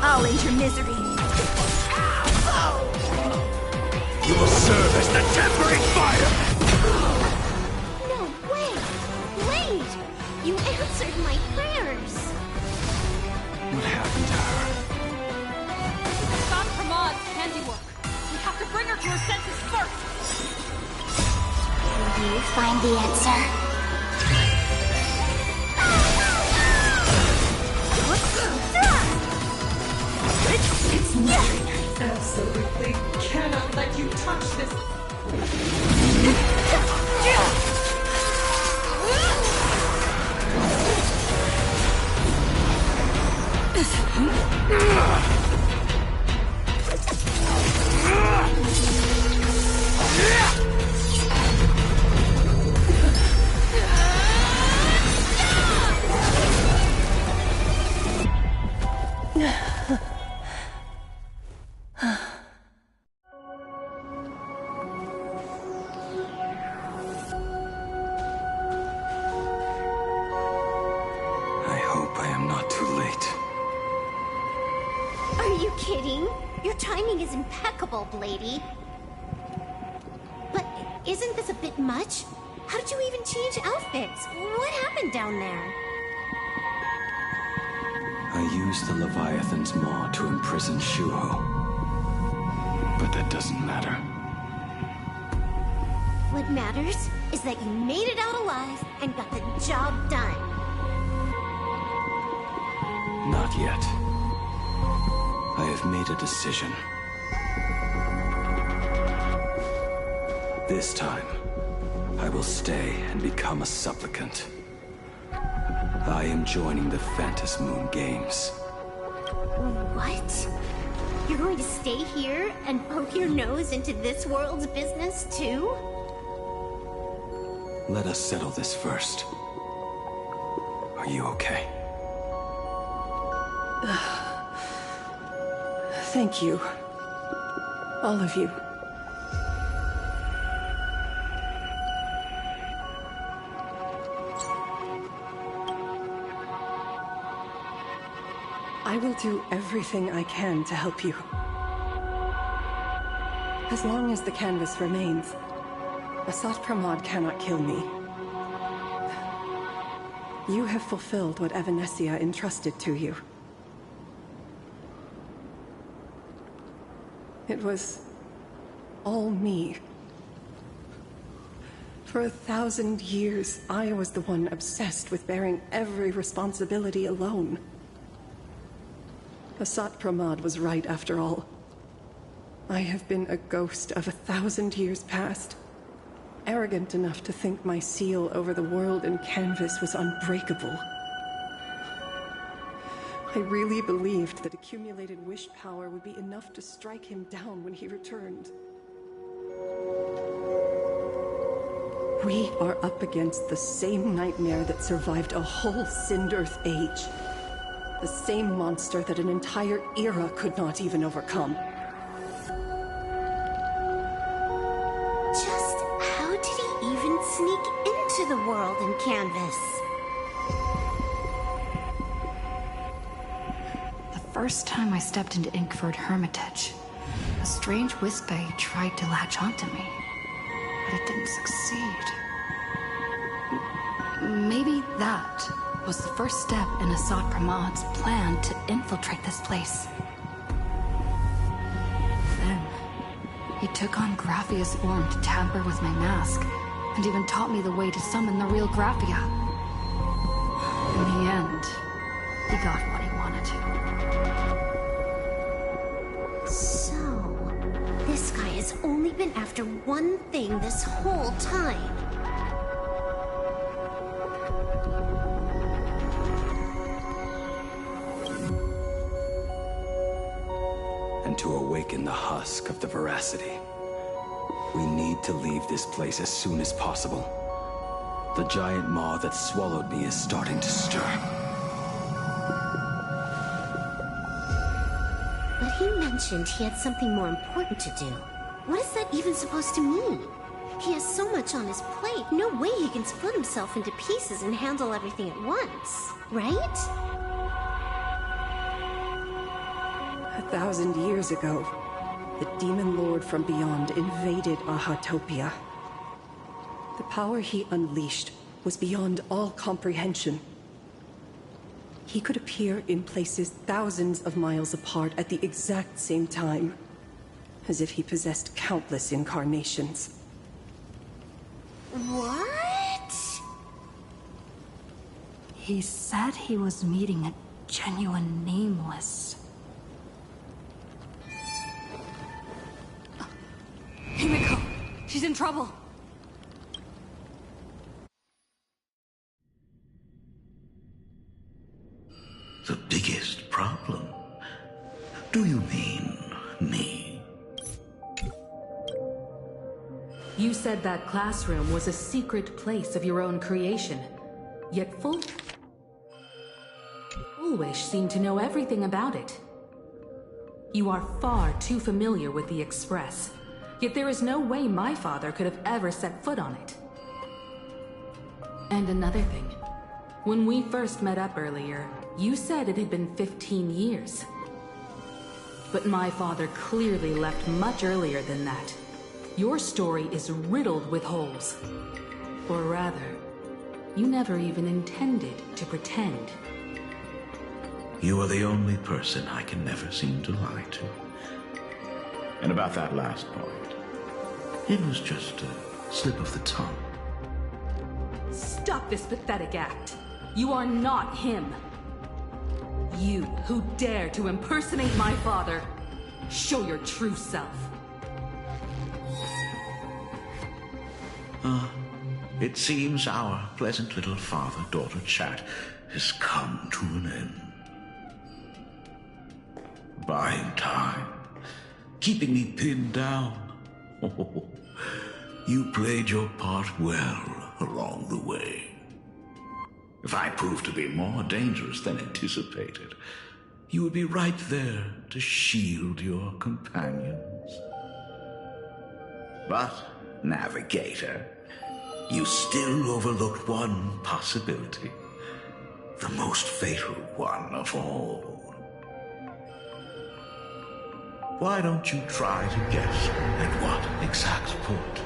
I'll end your misery. You will serve as the tempering fire! No way! Blade! You answered my prayers! What happened to her? Stop Pramod's handiwork. We have to bring her to her senses first. Will you find the answer? It's mine. Absolutely cannot let you touch this. Impeccable, Blady. But isn't this a bit much? How did you even change outfits? What happened down there? I used the Leviathan's maw to imprison Shuho. But that doesn't matter. What matters is that you made it out alive and got the job done. Not yet. I have made a decision. This time, I will stay and become a supplicant. I am joining the Phantas Moon Games. What? You're going to stay here and poke your nose into this world's business, too? Let us settle this first. Are you okay? Thank you. All of you. I will do everything I can to help you. As long as the canvas remains, Asat Pramod cannot kill me. You have fulfilled what Evanescia entrusted to you. It was all me. For 1,000 years, I was the one obsessed with bearing every responsibility alone. Asat Pramod was right after all. I have been a ghost of 1,000 years past, arrogant enough to think my seal over the world and canvas was unbreakable. I really believed that accumulated wish power would be enough to strike him down when he returned. We are up against the same nightmare that survived a whole Sindearth age. The same monster that an entire era could not even overcome. Just how did he even sneak into the world in Canvas? The first time I stepped into Inkford Hermitage, a strange Wispe tried to latch onto me, but it didn't succeed. Maybe that was the first step in Assad Pramad's plan to infiltrate this place. Then, he took on Graphia's form to tamper with my mask, and even taught me the way to summon the real Graphia. In the end, he got what he wanted. So, this guy has only been after one thing this whole time. And to awaken the husk of the veracity, we need to leave this place as soon as possible. The giant maw that swallowed me is starting to stir. But he mentioned he had something more important to do. What is that even supposed to mean? He has so much on his plate, no way he can split himself into pieces and handle everything at once, right? 1,000 years ago, the demon lord from beyond invaded Ahatopia. The power he unleashed was beyond all comprehension. He could appear in places thousands of miles apart at the exact same time, as if he possessed countless incarnations. What? He said he was meeting a genuine nameless. Himiko! She's in trouble! The biggest problem? Do you mean me? You said that classroom was a secret place of your own creation, yet Fullwish seemed to know everything about it. You are far too familiar with the Express, yet there is no way my father could have ever set foot on it. And another thing, when we first met up earlier, you said it had been 15 years. But my father clearly left much earlier than that. Your story is riddled with holes. Or rather, you never even intended to pretend. You are the only person I can never seem to lie to. And about that last point, it was just a slip of the tongue. Stop this pathetic act. You are not him. You who dare to impersonate my father, show your true self. It seems our pleasant little father-daughter chat has come to an end. Buying time, keeping me pinned down. Oh, you played your part well along the way. If I proved to be more dangerous than anticipated, you would be right there to shield your companions. But, Navigator, you still overlooked one possibility. The most fatal one of all. Why don't you try to guess at what exact point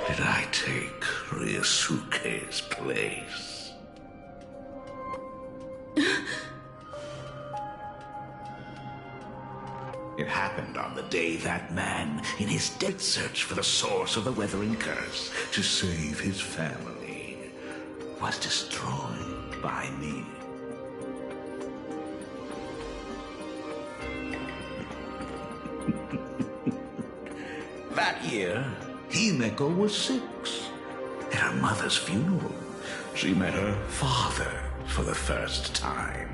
did I take Ryusuke's place? It happened on the day that man, in his dead search for the source of the Weathering Curse to save his family, was destroyed by me. That year, Himeko was 6. At her mother's funeral, she met her father for the first time.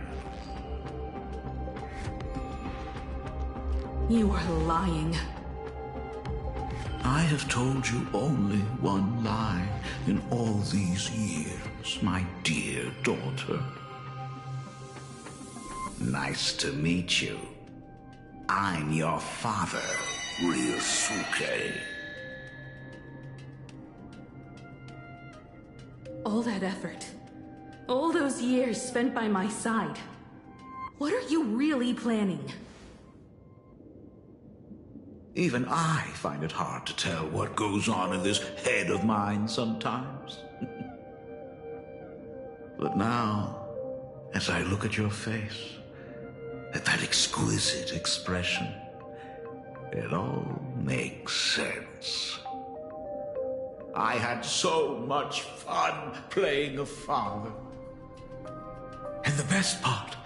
You are lying. I have told you only one lie in all these years, my dear daughter. Nice to meet you. I'm your father, Ryosuke. All that effort, all those years spent by my side. What are you really planning? Even I find it hard to tell what goes on in this head of mine sometimes. But now, as I look at your face, at that exquisite expression, it all makes sense. I had so much fun playing a father. And the best part,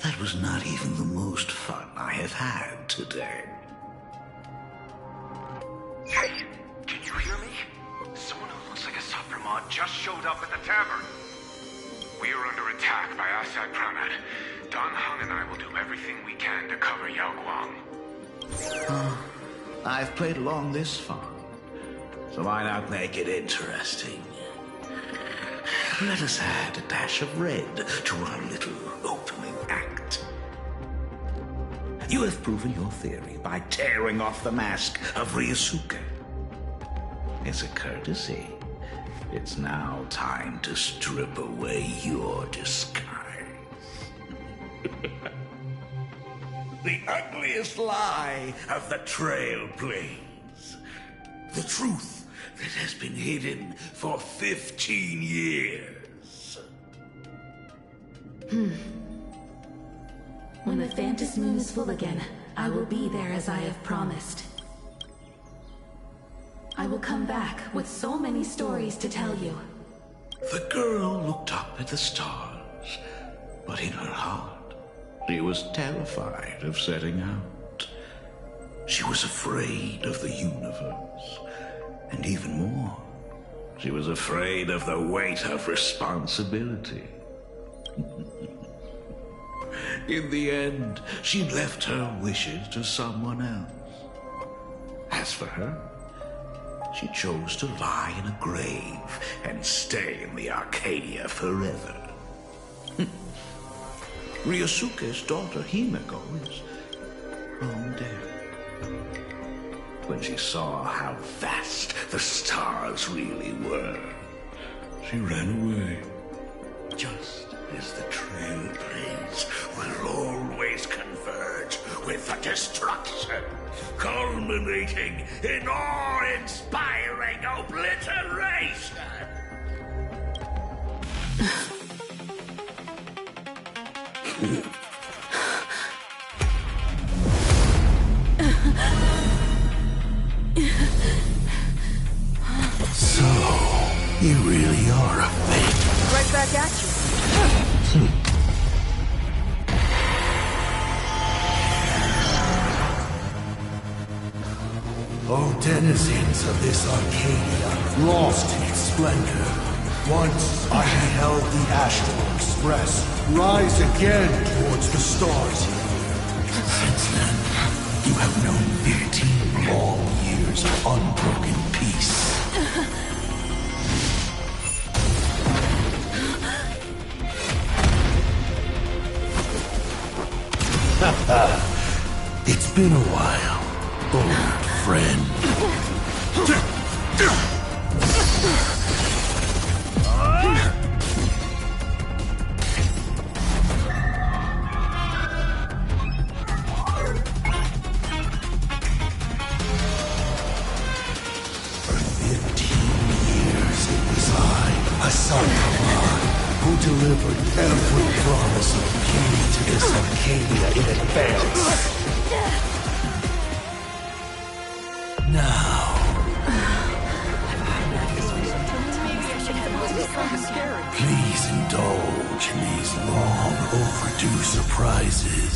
that was not even the most fun I have had today. Hey, can you hear me? Someone who looks like a Supremon just showed up at the tavern. We are under attack by Asai Pranat. Don Hung and I will do everything we can to cover Yao Guang. I've played along this far, so why not make it interesting? Let us add a dash of red to our little opening act. You have proven your theory by tearing off the mask of Ryosuke. As a courtesy, it's now time to strip away your disguise. The ugliest lie of the Trail Plains. The truth that has been hidden for 15 years. When the Phantom Moon is full again, I will be there as I have promised. I will come back with so many stories to tell you. The girl looked up at the stars, but in her heart, she was terrified of setting out. She was afraid of the universe, and even more, she was afraid of the weight of responsibility. In the end, she left her wishes to someone else. As for her, she chose to lie in a grave and stay in the Arcadia forever. Ryosuke's daughter Himeko is long dead. When she saw how vast the stars really were, she ran away. Just as the Trail Plains will always converge with the destruction, culminating in awe-inspiring obliteration. So, you really are a fake. Right back at you. O denizens of this Arcadia, lost in its splendor. Once I beheld the Astral Express rise again towards the stars. Since then, you have known 15 long years of unbroken peace. It's been a while, old friend. For 15 years it was I, Hassan Khan, who delivered every promise of beauty to this Arcadia in advance. Now, please indulge in these long overdue surprises.